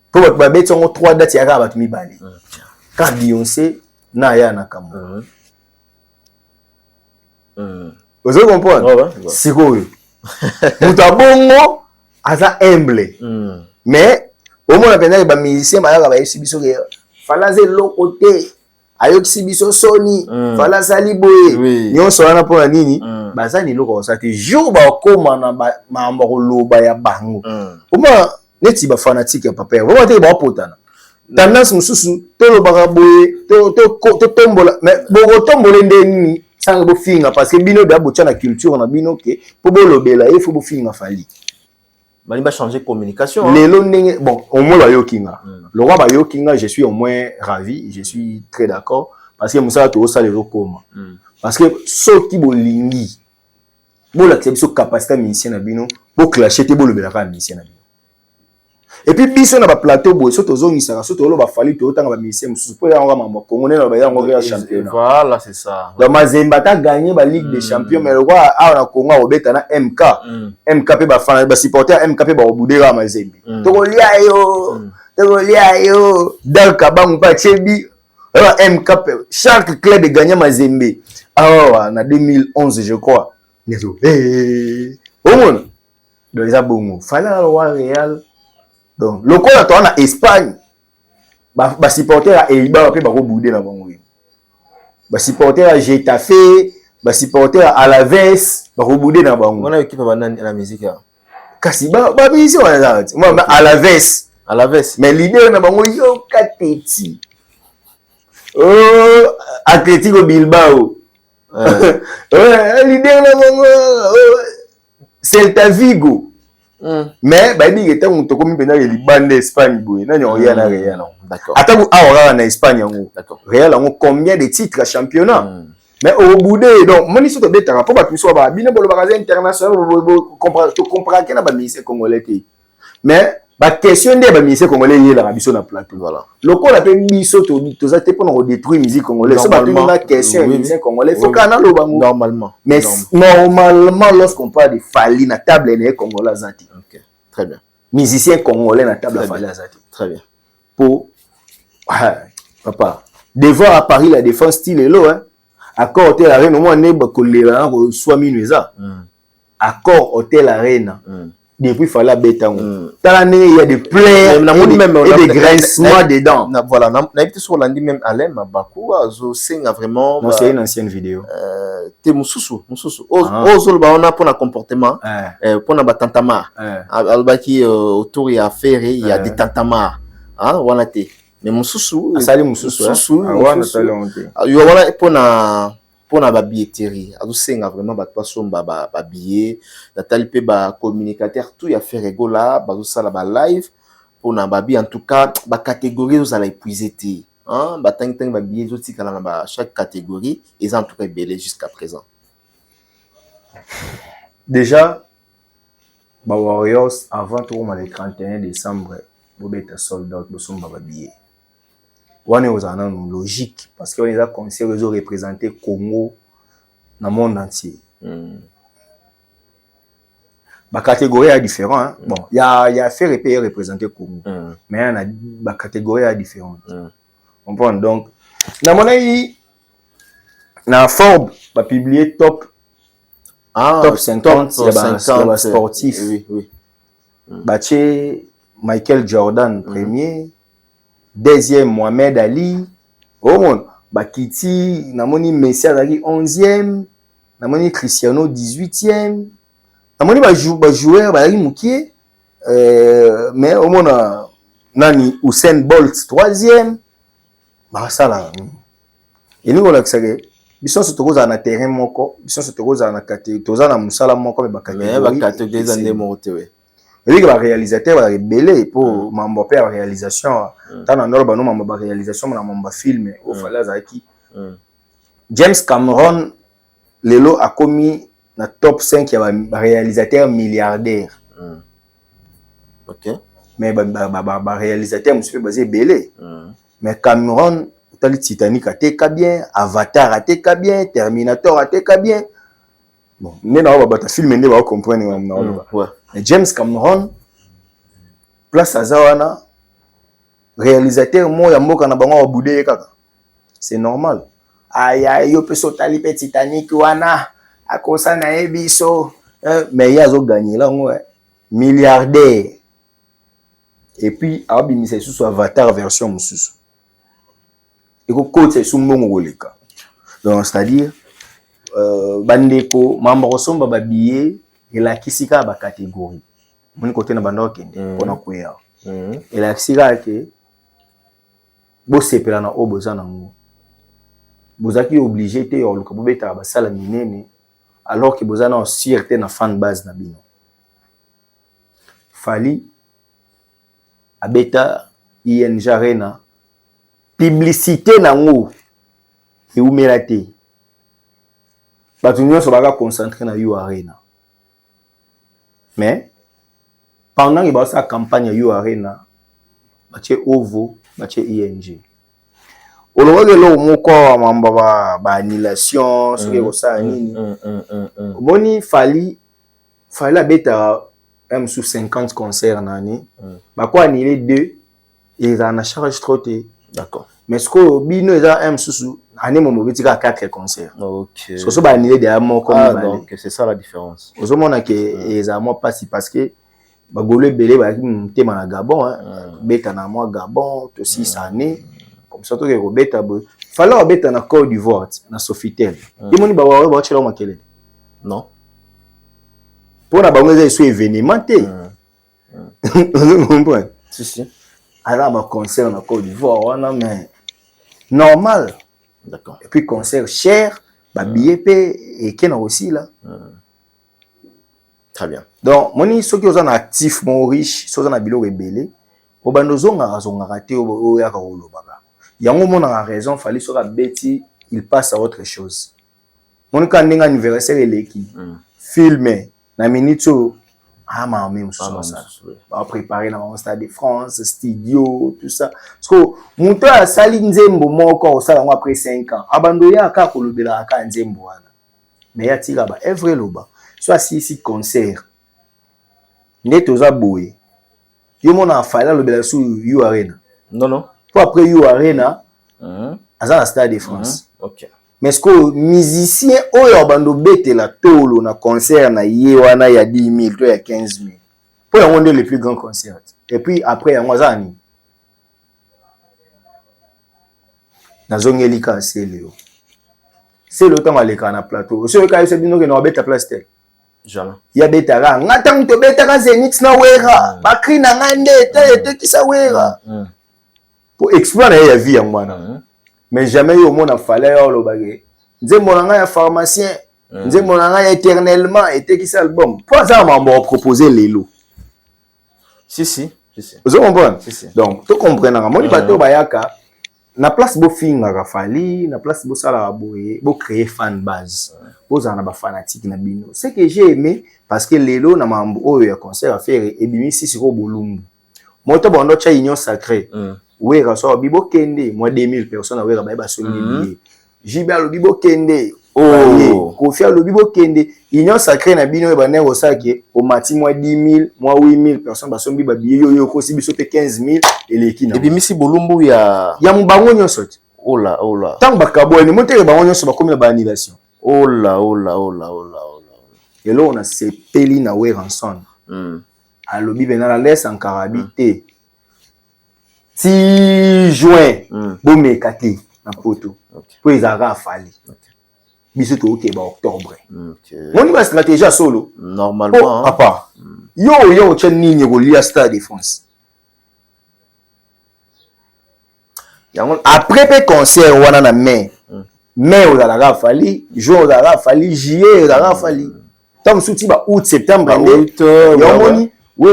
Speaker 1: Pour que tu aies 3 dates, tu as mis balé. Quand Beyoncé, Naya Nakamura. Vous comprenez? C'est quoi? Moutabongo, aza humble. Mais, au moins, les musiciens, il fallait l'autre côté. Ayo Sibiso Sony, fallait Saliboé. Nyon Solana pour la Nini. Baza ni loko ça te jour ba koma na ma mbolo ba ya bango. Au moins neti ba fanatique ya papa vraiment te ba potana tendance mususu to lo baka boye to tombola mais boko tombola ndeni sanga bo finga parce que bino da bocha na culture na bino ke po bo lobela il faut bo finga fali
Speaker 2: il va changer communication.
Speaker 1: Lelo ndenge bon au moins ba yokinga. Le roi ba yokinga, je suis au moins ravi, je suis très d'accord parce que musala to ça les koma. Parce que ceux qui bolingi bo la tsebiso capacité musicien na bino, bo clasher te bo le belaka musicien na bino. Et puis biso na ba plateau bo so tozongisa so to lo ba fali to tanga ba musicien mususu po ya ngama mo congolais na ba ya ngoma championnat.
Speaker 2: Voilà, c'est ça.
Speaker 1: Donc Mazemba ta gagné ba Ligue des Champions mais le roi a na Congo obeta na MK. MK pe ba fan ba supporter MK pe ba obudera Mazembe. To lia yo Dal Kabangu pa chebi MK pe chaque club de gagner Mazembe. Ah na 2011 je crois. Nezo. Au monde. Donc les abongo. Fallait le roi Real. Donc le coup là en Espagne. Ba supporter à Eibar pe ba ko bouder na bango. Ba supporter à Getafe, ba supporter à Alaves, ba rebouder na bango.
Speaker 2: On a équipe à la musique.
Speaker 1: Kasi ba bisi wana zati. Moi Alaves. Mais leader na bango yo Kateti. Oh, Atletico Bilbao. Leader na bango Celta Vigo. Mais ba bi que tant to komi pena le Liban d'Espagne boy. Na nyo ya na Real.
Speaker 2: D'accord.
Speaker 1: Attends, ah, en Espagne, d'accord. Real a combien de titres à championnat? Mais au bout de donc, mon histoire de terrain, pour que tu sois bien pour le magasin international, tu comprends qu'il y a des ministères congolais. Mais la question des ministères congolais est la mission de plateau. Voilà. Le coup la peine mission, tu as été pour détruire la musique congolaise. C'est pas une question des ministères congolais. Il faut qu'on a le bango. Normalement. Mais normalement, lorsqu'on parle de Fali, la table est congolaise.
Speaker 2: Ok. Très bien.
Speaker 1: Musicien congolais, la table est Fali.
Speaker 2: Très bien.
Speaker 1: Pour papa devant à Paris la défense style est là hein accord hôtel arène au moins ne ba kolera soit minuza accord hôtel arène depuis fallait béton tala il y a des plaies et des grincements dedans
Speaker 2: voilà na été sur lundi même Alain Mabakou azo singa vraiment
Speaker 1: non c'est une ancienne vidéo
Speaker 2: te mususu ozo ba on a pour un comportement pour na batantama albaki autour il y a affaire il y a des tantama ah wana te mais mususu
Speaker 1: asali mususu
Speaker 2: wana talonte yo wana pona ba billetterie azusenga vraiment ba pasomba ba billet na talipe ba communicateur tout ya faire rigola ba sala ba live pona ba bi en tout cas ba catégorie vous allez épuiser te hein ba tang ba billet zo tikala na ba chaque catégorie et en tout cas belé jusqu'à présent
Speaker 1: déjà ba Warriors avant tout le 31 décembre bobeta sold out bosomba ba billet wana ozana logique parce que on les a concert ils ont représenté Congo dans le monde entier ba catégorie est différent hein? Bon il y a fait représenter Congo mais il y a ba catégorie est différente on prend donc na mon avis na Forbes va publier top 50 sportifs
Speaker 2: oui
Speaker 1: Baché Michael Jordan premier, deuxième Mohamed Ali, au monde Bakiti, namoni Messi Azali 11e, namoni Cristiano 18e, namoni ba joueur Bazali Moukié, mais au monde nani Usain Bolt 3e, bah ça là. Et nous on a que biso se tokoza na terrain moko, biso se tokoza na catégorie, toza na musala moko me ba
Speaker 2: catégorie za ndemo tewe.
Speaker 1: Et les réalisateurs va rebeller pour mambo père réalisation tant en ordre non mambo réalisation na mambo film au fallait zaki James Cameron lelo a commis na top 5 ya réalisateur milliardaire
Speaker 2: OK
Speaker 1: mais ba réalisateur monsieur basé belé mais Cameron tali Titanic a été bien Avatar a été bien Terminator a été bien bon né na ba film né ba comprendre ouais James Cameron place azawana réalisateur mo ya mboka na bango obude kaka c'est normal aya yo peso tali pe Titanic wana akosa na ebiso mais il a gagné là milliardaire et puis abimisa sous Avatar version mususu et ko côté sous mbongo goleka donc c'est-à-dire bandeko membre somba ba billet et la kisika ba catégorie mon côté na bando kende pona kuya et la kisika ke bo sepela na oboza nango bozaki obligé te yo luka bobeta ba sala minene alors que bozana en sûreté na fan base na bino Fally abeta ING Arena publicité nango eumela te bato nyonso baka concentré na Yo Arena mais pendant que basa campagne Yo Arena batie OVO batie ING olobaki eloko moko mamba ba annulation soki ekosala nini omoni Fally abeta même sous 50 concerts nani bako annulé 2 et ça na charge trop te
Speaker 2: d'accord
Speaker 1: mais ce que bino eza M sous année mo betika 4 concerts
Speaker 2: OK
Speaker 1: so ba annulé de amo comme
Speaker 2: donc c'est ça la différence
Speaker 1: ozomona que eza mo pas si parce que bagolo belé ba ntema na Gabon beta na moi Gabon to 6 années comme ça to ke beta bo fallait beta na Côte d'Ivoire na Sofitel imoni ba wa chela makele
Speaker 2: non
Speaker 1: pour na bango eza événement te vous comprenez
Speaker 2: si
Speaker 1: alors ma concert na Côte d'Ivoire wana mais normal
Speaker 2: d'accord
Speaker 1: et puis concert cher ba billet et ken aussi là
Speaker 2: très bien
Speaker 1: donc moni ceux qui sont actifs mon riche ceux qui na bilo rebelle o bandozonga raté o ya ka olobaka yango mona raison fallait sur beti il passe à autre chose moni ka ndinga anniversaire eleki filmer na minute ma même ça va préparer dans le stade de France studio tout ça parce que monto a sali nzembo moko au sala après 5 ans abandoya aka kolobela aka nzembo wana mais ya tira ba evre loba soit si concert neto za boye yo mona fala lobela sur Yo Arena
Speaker 2: non
Speaker 1: pour après Yo Arena aza na stade de France
Speaker 2: OK
Speaker 1: mais ce que musicien oyo bando bete la tolo na concert na ye wana ya 10 000 to ya 15 000 pour y rendre les plus grands concerts et puis après ya mwazani na zongeli ka seleo c'est le temps aleka na plateau so ka yese bino ke na beta place tel
Speaker 2: jamais
Speaker 1: ya beta ra ngata mto beta ka Zenith na wera bakri na ngande ete kisa wera pour explorer ya vie ya mwana mais jamais au monde a fallu le bagage nzembo na nga ya pharmacien nzembo na nga éternellement était qui ça album pour ça m'a proposé lelo
Speaker 2: si
Speaker 1: vous comprenez
Speaker 2: si.
Speaker 1: donc tu comprends moi bato bayaka na place bo finga ka Fally na place bo sala boye bo créer fan base bo za na ba fanatique na bino c'est que j'ai aimé parce que lelo na mambo oyo ya concert à faire et bimi si siko bolumbu moto bondo cha union sacrée oui, so bibo kende moi 2000 personnes oui ba songi jiba lo bibo kende Kofia lo bibo kende union sacrée na bino ba nego saki au mati moi 10 000 moi 8000 personnes ba sombi ba biyo yo ko si biso pe 15 000 eleki na
Speaker 2: et puis misi bolumbu ya
Speaker 1: mubango nyonso
Speaker 2: oh là
Speaker 1: tant bakabo ni monte bango nyonso ba komi na ba annulation
Speaker 2: oh là
Speaker 1: et là on a sepeli na Weranson alobi benala laisse en carabité 6 juin bomé kati na poto pour les ara Fally biso to ke ba octobre moni ba stratégie solo
Speaker 2: normalement
Speaker 1: papa yo chen nini ko lia stade de France après pe concert wana na mai o la Fally juin o la Fally juillet o la Fally tam souti ba août septembre yo moni oui,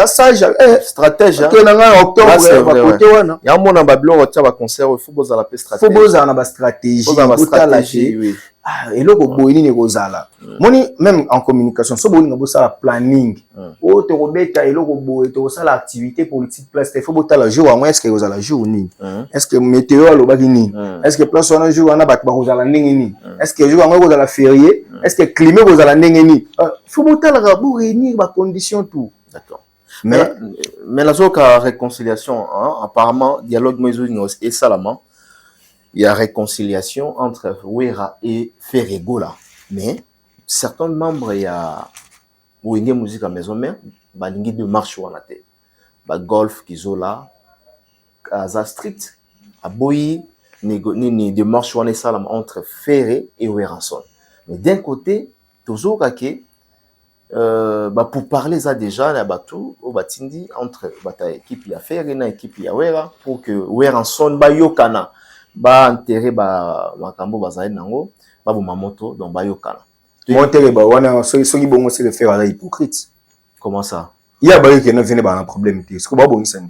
Speaker 1: ça
Speaker 2: stratège
Speaker 1: que na octobre va côté wana
Speaker 2: ya mona ba blo tia ba concert il faut boza la stratégie
Speaker 1: faut boza na ba stratégie oui et le boyini ne kozala moni même en communication so bolinga bosa la planning o te robeta et le boy to sala activité politique place il faut bota la jour en est-ce que kozala jour ni est-ce que météo alobaki ni est-ce que place wana jour wana ba kozala ndenge ni est-ce que jour en kozala férié est-ce que climat kozala ndenge ni faut bota la bo réunir ba condition tout.
Speaker 2: D'accord. Mais la zoka réconciliation, apparemment, dialogue et Salama, il y a réconciliation entre Wera et Ferregola. Mais certains membres, il y a Wenge Musique à Maison Mère, Balingi de marche ou anate, Golf, Kizola, Aza Street, Aboyi, ni de marche ou Salama entre Ferré et Weranson. Mais d'un côté, toujours kake, pour parler ça déjà là batou au batindi entre bata équipe ya Ferré na équipe ya Wera pour que Weranson ba yokana ba enterrer ba makambo bazali nango ba bo mamoto donc ba yokana
Speaker 1: monter ba wana soki bongo c'est le faire à hypocrite
Speaker 2: comment ça
Speaker 1: il y a ba qui na vient ba na problème té ce ko ba bongisa ni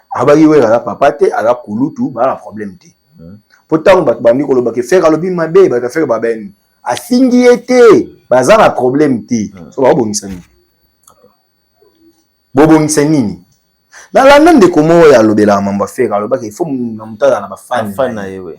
Speaker 1: abaki wera la papa te ala kulutu ba na problème té pourtant ba bandi ko loba ke faire alobi mabe ba faire ba ben afingi été baza na problème té so ba bongisa ni bo bongisa nini na la nande komo ya lobela mamba faire aloba ke faut na mutala na ba fan
Speaker 2: na yewe.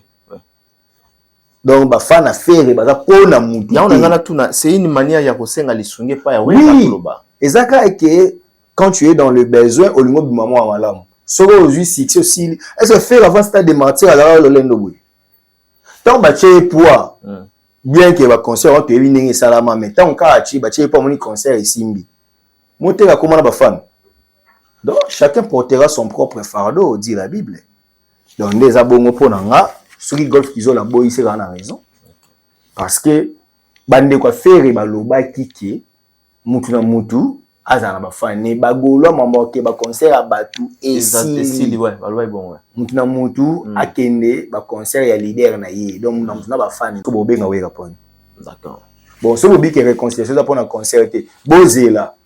Speaker 1: Donc ba fan à faire baza pona mutu
Speaker 2: ya on ngana tuna c'est une manière ya kosenga lisunge pa ya
Speaker 1: wera
Speaker 2: loba
Speaker 1: ezaka que quand tu es dans le besoin au lingo bi maman wa malamu soko aujourd'hui succès aussi est-ce que faire avant stade de mentir à la lolendo boy tant ba tché poids bien que ba concert on te vini salama mais tant ka achi ba tché pas moni concert isimbi monter à comment ba fan donc chacun portera son propre fardeau dit la Bible donc des abongo ponanga ceux qui golf qu'ils ont la boy c'est la raison parce que bande quoi faire ba loba kiki mutu na mutu azana ba fan ne ba golo mama ke ba concert à batu et si
Speaker 2: ouais ba loba bon ouais
Speaker 1: mutu na mutu akende ba concert ya leader na ye donc na mutu na ba fan ko bo benga wera pon
Speaker 2: d'accord
Speaker 1: bon so bobi ke réconciliation ça pour na concert te bozela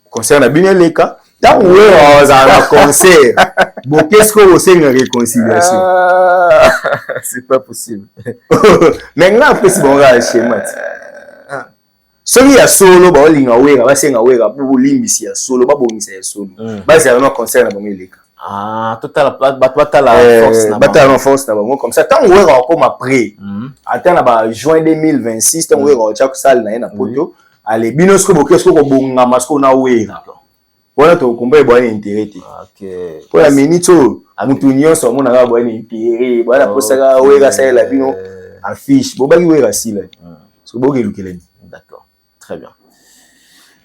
Speaker 1: concert na bineleka tant wera azana concert bon qu'est-ce que vous c'est une réconciliation
Speaker 2: c'est pas possible
Speaker 1: maintenant après si bon ga schéma celui ya solo ba olinga wera ba senga wera pour limbisi ya solo ba bongisa ya solo ba c'est un concert na bongeleka
Speaker 2: total la force na
Speaker 1: batala force na bango comme ça tant wera comme après attends na ba juin 2026 tant wera cha kusala na poto ale binosko bokesko ko bonga masko na wera voilà to kumba bo ani intérêt
Speaker 2: OK
Speaker 1: pour la minute mutu nyonso mona ga bo ani intérêt voilà pour ça ga wera ça la bino affiche bo ba ki wera sila so bo ke lukelen.
Speaker 2: D'accord, très bien.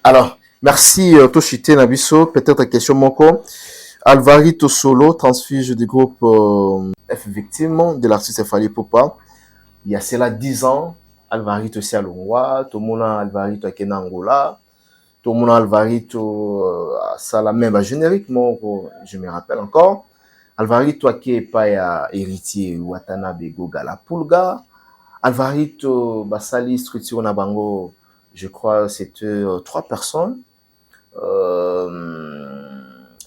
Speaker 2: Alors, merci Toshite Nabiso. Peut-être question Moko. Alvarito Solo, transfuge du groupe F Victime de l'artiste Fally Ipupa. Il y a cela 10 ans, Alvarito Sialongwa, Tomona Alvarito Akena Angola, Tomona Alvarito Salamemba générique, je me rappelle encore. Alvarito Akepaya héritier Watanabe Gogala Pulga. Alvarito Basali structure na bango, je crois c'était 3 personnes.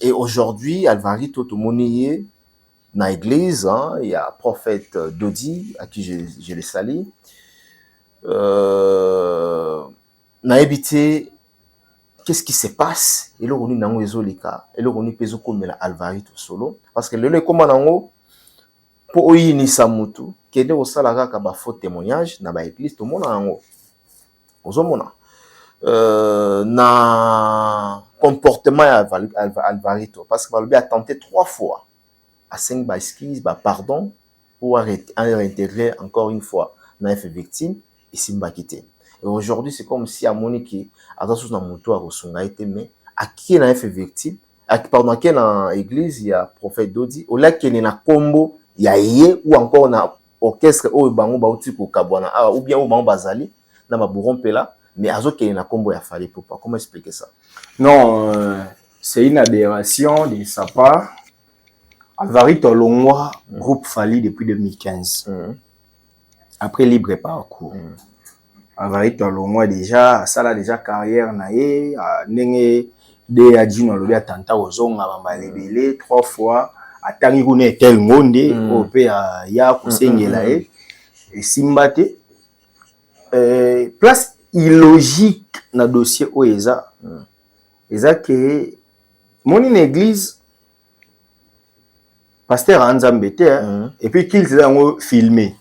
Speaker 2: Et aujourd'hui, Alvarito Tomoniye na église, il y a prophète Dodi à qui je le salue. Na habité, qu'est-ce qui se passe? Et là on est dans ezolika, et là on est peso comme la Alvarito Solo parce que le comment nango pour oyinisa mutu kende osalaka ka ba faux témoignage na ba église to mona nango ozomona na comportement ya Alvarito parce que Balobi a tenté 3 fois à 5 ba excuse ba pardon pour réintégrer encore une fois na F Victime et simba quitté. Et aujourd'hui c'est comme si à Monique azasu na mutu a kosunga été mais à qui na F Victime pardon à qui na église il y a prophète Dodi au lac qui na combo ya ye ou encore na orchestre o bango bauti ko kabwana ou bien o bango bazali na maburon pela mais azoke na combo ya Fally Ipupa. Comment expliquer ça?
Speaker 1: Non, c'est une aberration de sa part. Alvarito Longwa groupe Fally depuis 2015. Après libre parcours. Alvarito Longwa déjà ça là déjà carrière na ye ndenge de adino lobi atanta ozonga bamba lebele 3 fois atangi kuna tel ngonde ope ya kusengela et simbate place illogique na dossier oeza que mon une église pasteur Anzambe et puis qu'il s'est filmé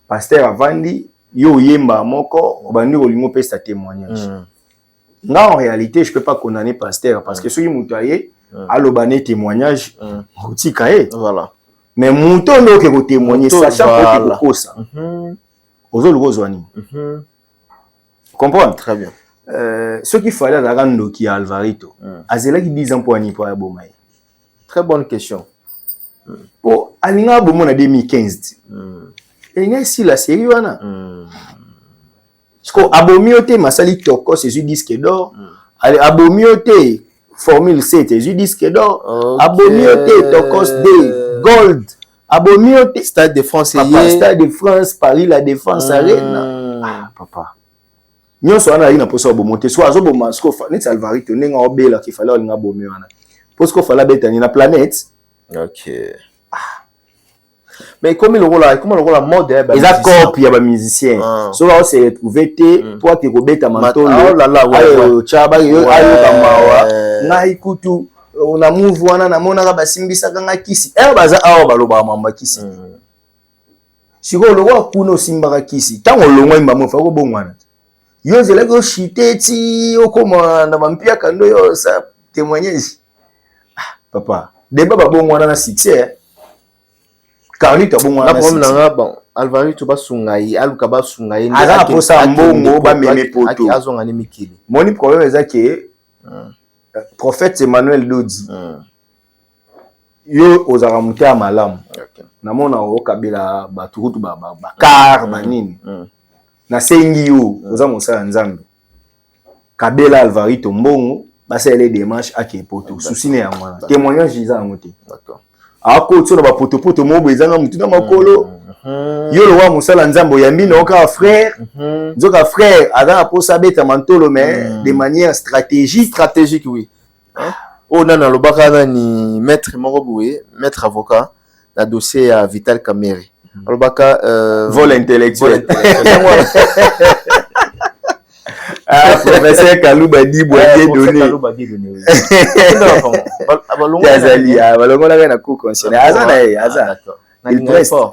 Speaker 1: pasteur avandi yo yemba moko obandi olingo pesa témoignage là en réalité je peux pas condamner pasteur parce que celui mutaye alobane témoignage
Speaker 2: voilà
Speaker 1: mais mouton donc que témoigner sachant que kosa ozoluko zwani comprendre
Speaker 2: très bien
Speaker 1: ce qu'il fallait la rando qui Alvarito azela qui 10 ans pour ani pour abomai
Speaker 2: très bonne question
Speaker 1: pour alinga bomo na 2015 et nga si la série wana parce que abomiote masali toko c'est disque d'or abomiote Formule 7 et disque d'or abomiote tokos D gold abomiote
Speaker 2: Stade de France
Speaker 1: Stade de France Paris la Défense Arena papa nyonso wana ali na poso bomote so azo boma sko net Alvarito nenga obela ki fallait olinga bomi wana posko fallait betani na planète.
Speaker 2: OK. Mais comme le rôle la mode
Speaker 1: ils a copie ya ba musicien so va se retrouver te toi qui robeta mantolo ayo chaba yo ayo kamawa na ikutu na move wana na mona ba simbisa kanga kisi baza awa baloba mamba kisi siko lo kuno simba kisi tango longwa imba fa ko bongwana yo zela ko shiteti okoma na bampia kando yo sa témoignage papa deba ba bongwana na succès Carlito bongwana na
Speaker 2: succès bon Alvarito basungai aluka basungai
Speaker 1: ni aza posa mbongo ba meme poto
Speaker 2: azonga ni mikili
Speaker 1: moni problème ezake prophète Emmanuel Dodi yo ozaka muté malamu namona okabela batukutu ba car banini na sengi yo oza mosala nzambe kabela Alvarito mbongo basele démarche akepoto susine ya mwana témoignage iza ngote d'accord ako tsona ba poto mobo ezanga mutu na makolo yo lo wa mosala nzambe ya mbino ka frère nzoka frère ada posa beta mantolo mais de manière stratégique
Speaker 2: oui oh nana lobaka ni maître Moroboué maître avocat na dossier à Vital Kamerhe lobaka
Speaker 1: vol intellectuel professeur Kalouba Dibwa donné Azali balongola na cour constitutionnelle aza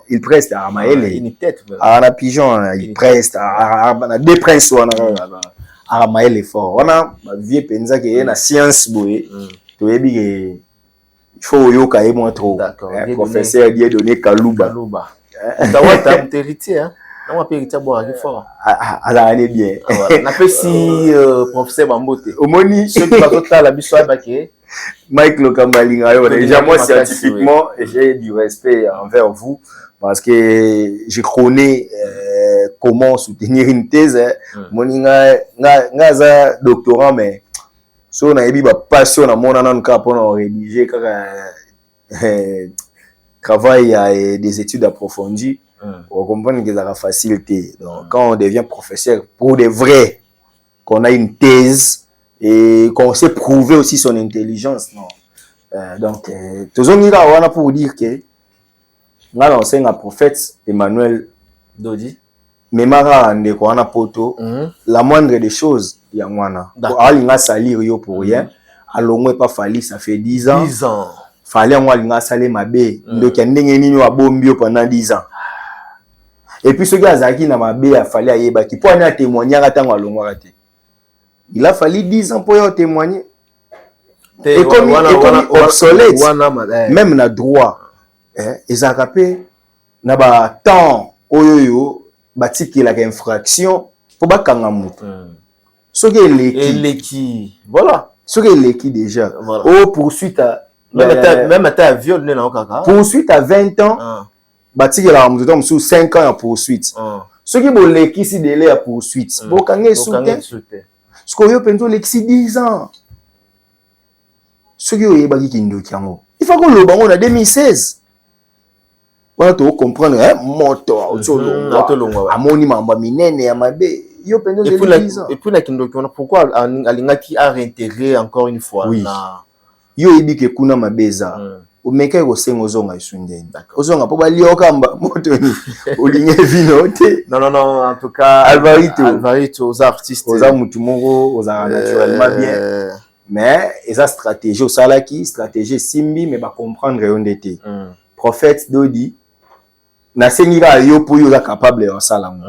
Speaker 1: il preste à Maëlle à la pigeon il preste à deux princes wana à Maëlle fort wana vie penza que na science boye to yebi que il faut yoka et moi trop professeur donné Kalouba
Speaker 2: tawata mteritier hein non on peut héritier boire fort
Speaker 1: allez bien
Speaker 2: na pesi professeur Bambote
Speaker 1: omoni
Speaker 2: ceux qui va la biso abake
Speaker 1: Mike Lokambalinga yo déjà moi scientifiquement j'ai du respect envers vous parce que je connais comment soutenir une thèse moninga ngaza doctorant mais so na yebi ba passion na mona nan ka pour rédiger kaka travail à des études approfondies. On comprend que c'est facilité. Donc, quand on devient professeur, pour de vrai, qu'on a une thèse et qu'on sait prouver aussi son intelligence. Non. Donc, tout ça, on a pour dire que on a lancé un prophète Emmanuel
Speaker 2: Dodi.
Speaker 1: Mais mara ande ko ana poto la moindre des choses ya mwana. Ali nga salir yo pour rien. Alongwe pas fali ça fait 10 ans.
Speaker 2: 10 ans.
Speaker 1: Fallait moi linga salé mabe donc ya ndenge nini wa bombio pendant 10 ans. Et puis ce gars Zaki na mabe a fallu ayeba qui pour aller témoigner atango alongwa raté. Il a fallu 10 ans pour y témoigner. Et comme obsolète même na droit ezakapé na ba temps oyoyo batiki la infraction pour ba kanga mutu. Ce que
Speaker 2: leki voilà
Speaker 1: ce que leki déjà oh poursuite à
Speaker 2: même à viol ne na okaka
Speaker 1: poursuite à 20 ans batiki la mutu donc sous 5 ans à poursuite ce qui bo leki si délai à poursuite bo kanga soute ce que yo pento leki 10 ans ce que yo yeba ki kindo kiango il faut que le bango na 2016 on to comprendre moto autolongwa amoni mamba minene ya mabe yo pendo de 10 ans
Speaker 2: et puis la kindo kiona pourquoi alingaki a réintégrer encore une fois
Speaker 1: na yo yebi ke kuna mabeza omeka ko sengo zonga isundeni ozonga po balioka moto ni olinye vino te
Speaker 2: non en tout cas Alvarito aux artistes
Speaker 1: aux mutu moko aux naturellement bien mais esa stratégie au salaki stratégie simbi mais ba comprendre yondete prophète Dodi na sengira yo pour yo capable en salango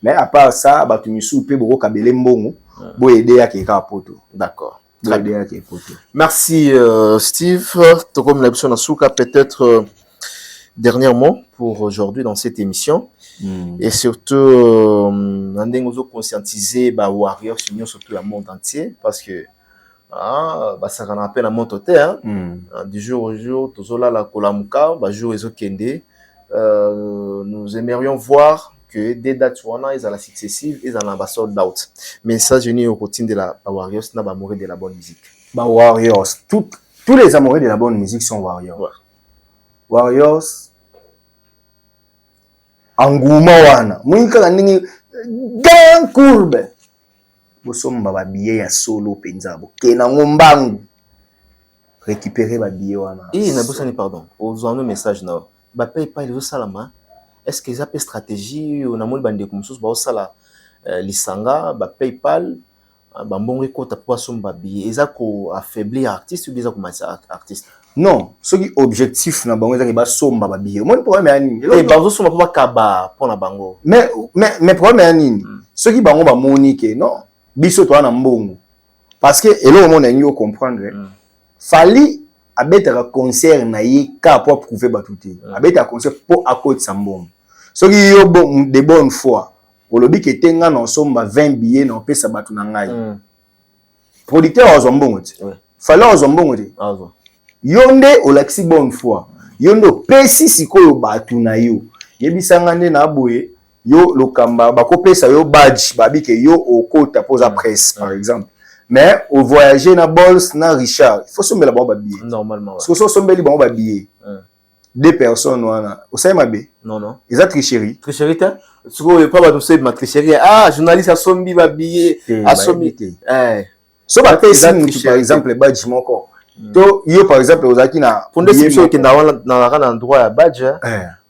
Speaker 1: mais à part ça ba tumisu pe boko kabele mbongo bo aider ya keka poto
Speaker 2: d'accord. Merci Steve. Comme l'habitude na souka peut-être dernier mot pour aujourd'hui dans cette émission et surtout ndengozo conscientiser ba warriors union surtout le monde entier parce que ça qu'on appelle la montoté du jour au jour tozola la kolamuka ba jour ezokende nous aimerions voir que des dates ils ont la successive ils ont la sold out mais ça je n'ai au routine de la warriors n'a pas mourir de la bonne musique
Speaker 1: ba warriors tous les amoureux de la bonne musique sont warriors warriors anguma wana mwinka ndingi gang courbe bosomba ba billet ya solo penza boke na ngombangu récupérer ba billet wana
Speaker 2: na bosani pardon aux un message na ba PayPal les salama est-ce que ça peut stratégie on a moni bande comme sous ba sala lisanga ba PayPal ba mbongo ko ta po somba billet eza ko affaiblir artiste ou bien ko matcha artiste
Speaker 1: non ce qui objectif na bango eza ba somba ba billet mon problème ya nini
Speaker 2: et bango somba po ba kaba pour na bango
Speaker 1: mais problème ya nini ce qui bango ba monique non biso to na mbongo parce que elo mo na nyo comprendre fali abeta concert na ye ka pour prouver batuté abeta concert pour accord sambongo ce qui yo bon de bonne foi olobi ke tenga na somba 20 billets na pesa batu na ngai producteur wa zombongo ti fali wa zombongo ti yonde olaxi bonne foi yondo pesi sikoyo batu na yo yebisanga nde na boye yo lokamba bakopesa yo badge babike yo okota posa presse par exemple mais au voyager na Bols na Richard il faut sombela ba billet
Speaker 2: normalement
Speaker 1: parce que so sombeli ba billet deux personnes wana osay mabe
Speaker 2: non
Speaker 1: eza tricherie
Speaker 2: ta siko yo pas ba to ma tricherie journaliste a sombi ba billet a sombi
Speaker 1: so ba pesi mutu par exemple badge moko to yo par exemple ozaki na
Speaker 2: pour description que na endroit ya badge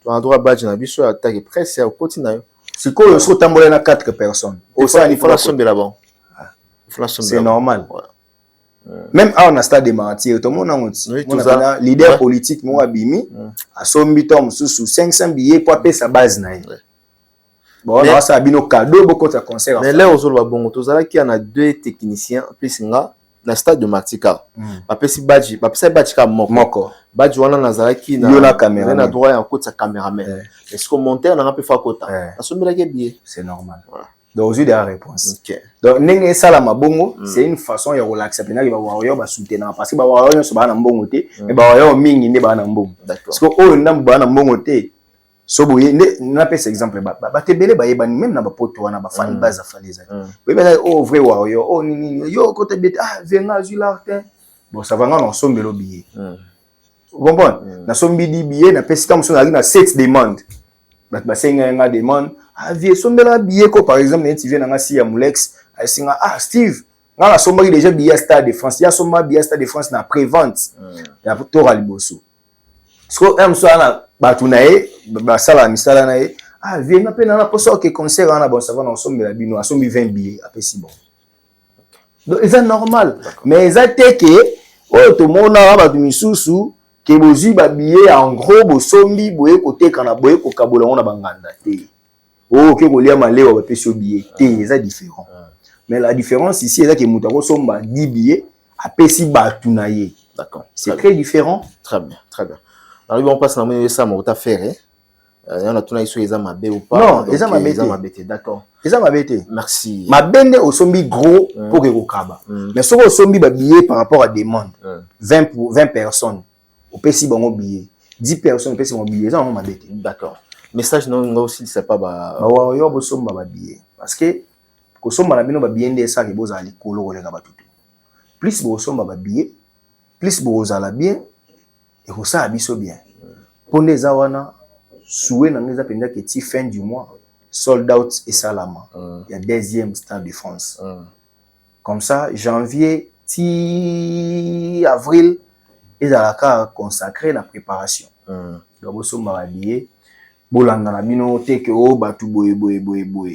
Speaker 2: endroit badge na biso attaque presse ya koti na yo
Speaker 1: sikoyo so tambola na 4 personnes
Speaker 2: il faut la somber là-bas
Speaker 1: c'est normal même à on a stade de mentir tout le monde a leader politique mo abimi asombi tom sous 500 billets pour payer sa base na bon on a ça bino cadeau beaucoup de concert
Speaker 2: mais là aux autres bon tozala qui en a deux techniciens plus nga na stade de Martika bapesi badge ka moko badge wana nazalaki na
Speaker 1: caméra
Speaker 2: na droit ya kota cameraman est-ce que monter na peut faire kota asombi la billet
Speaker 1: c'est normal voilà donc j'ai des réponses donc nenge sala mabongo c'est une façon ya relaxer pena ba wayo ba soutenir parce que ba wayo so ba na mbongo te mais ba wayo mingi nde ba na mbongo parce que o ndam ba na mbongo te so boye na pesa exemple ba tebele ba yeba même na ba poto wana ba fan base afaleza oui ben oh vrai wayo oh nini yo côté bête venga Zulartin bon ça va non sombelo billet vous comprenez na sombi di billet na pesa comme so na 7 demandes ba senga nga demande vie sombela billet ko par exemple net vient na si ya Mulex singa Steve nga la somba déjà billet Stade de France ya somba billet Stade de France na prévente ya Tora Liboso so so na batu na ye ba sala misala na ye vie na pena na poso que concert na bon ça va na sombela bino asombi 20 billets après si bon donc c'est normal mais ça te que to mona ba misusu ke bozi ba billet en gros bo sombi boye côté kana boye ko kabola on a banganda te ke ko lia malewa ba pesi billet te c'est différent mais la différence ici est que muta ko somba 10 billets a pesi batu na ye
Speaker 2: d'accord
Speaker 1: c'est très différent
Speaker 2: très bien alors on passe na mo ça mo ta faire on a tuna iso eza mabe ou pas
Speaker 1: non eza mabete
Speaker 2: d'accord
Speaker 1: eza mabete
Speaker 2: merci
Speaker 1: mabende au sombi gros pour que kaba mais so ko sombi ba billet par rapport à demande 20 personnes au pesi bango billet 10 personnes au pesi bango billet ça on mabete
Speaker 2: d'accord message non aussi c'est pas ba
Speaker 1: yo bo somba ba billet parce que ko somba na bino ba billet ndé ça ke boza likolo ko leka batutu plus bo somba ba billet plus bo zala bien et ko ça biso bien pondé za wana soué na ngeza penza ke ti fin du mois sold out et salama il y a deuxième Stade de France comme ça janvier ti avril et à la consacré la préparation donc bo somba ba billet bolanda na bino te ke o batu boye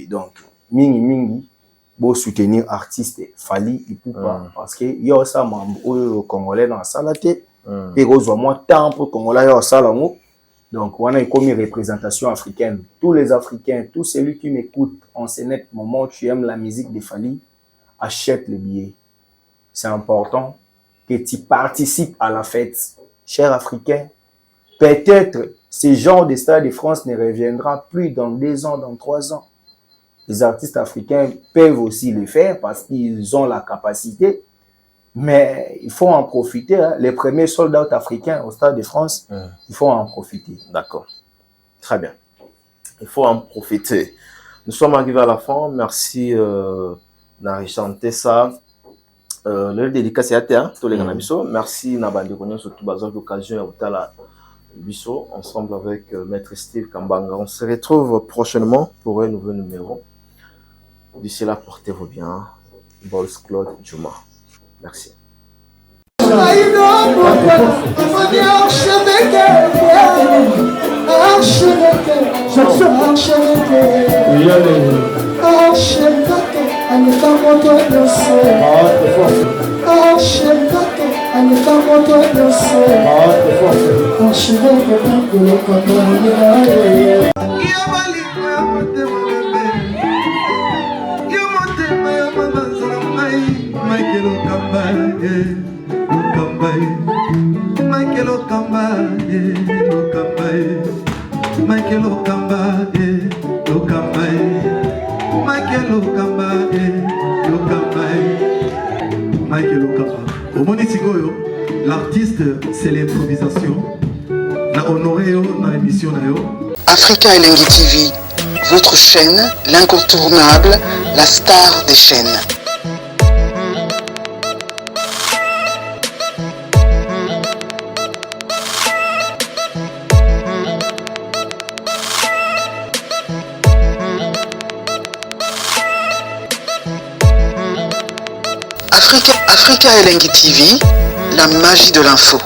Speaker 1: donc mingi bo soutenir artiste fali ipupa parce que yo ça mambo o congolais dans sala te pe kozwa moi temps pour congolais yo sala ngo donc on a comme représentation africaine tous les africains tous celui qui m'écoute en net moment tu aimes la musique de Fali achète le billet c'est important que tu participes à la fête cher africain peut-être ce genre de Stade de France ne reviendra plus dans 2 ans, dans 3 ans. Les artistes africains peuvent aussi le faire parce qu'ils ont la capacité, mais il faut en profiter. Hein. Les premiers soldats africains au Stade de France, il faut en profiter.
Speaker 2: D'accord. Très bien. Il faut en profiter. Nous sommes arrivés à la fin. Merci d'avoir chanté ça. Le dédicace c'est à terre. Merci Nabandi Konyo surtout bazar l'occasion de la Bisso, ensemble avec Maître Steve Kambanga. On se retrouve prochainement pour un nouveau numéro. D'ici là, portez-vous bien. Bols Claude Juma. Merci.
Speaker 4: L'artiste, c'est l'improvisation. Na honoré na émission na yo.
Speaker 5: Africa Elengi TV, votre chaîne, l'incontournable, la star des chaînes. Africa Elengi TV, la magie de l'info.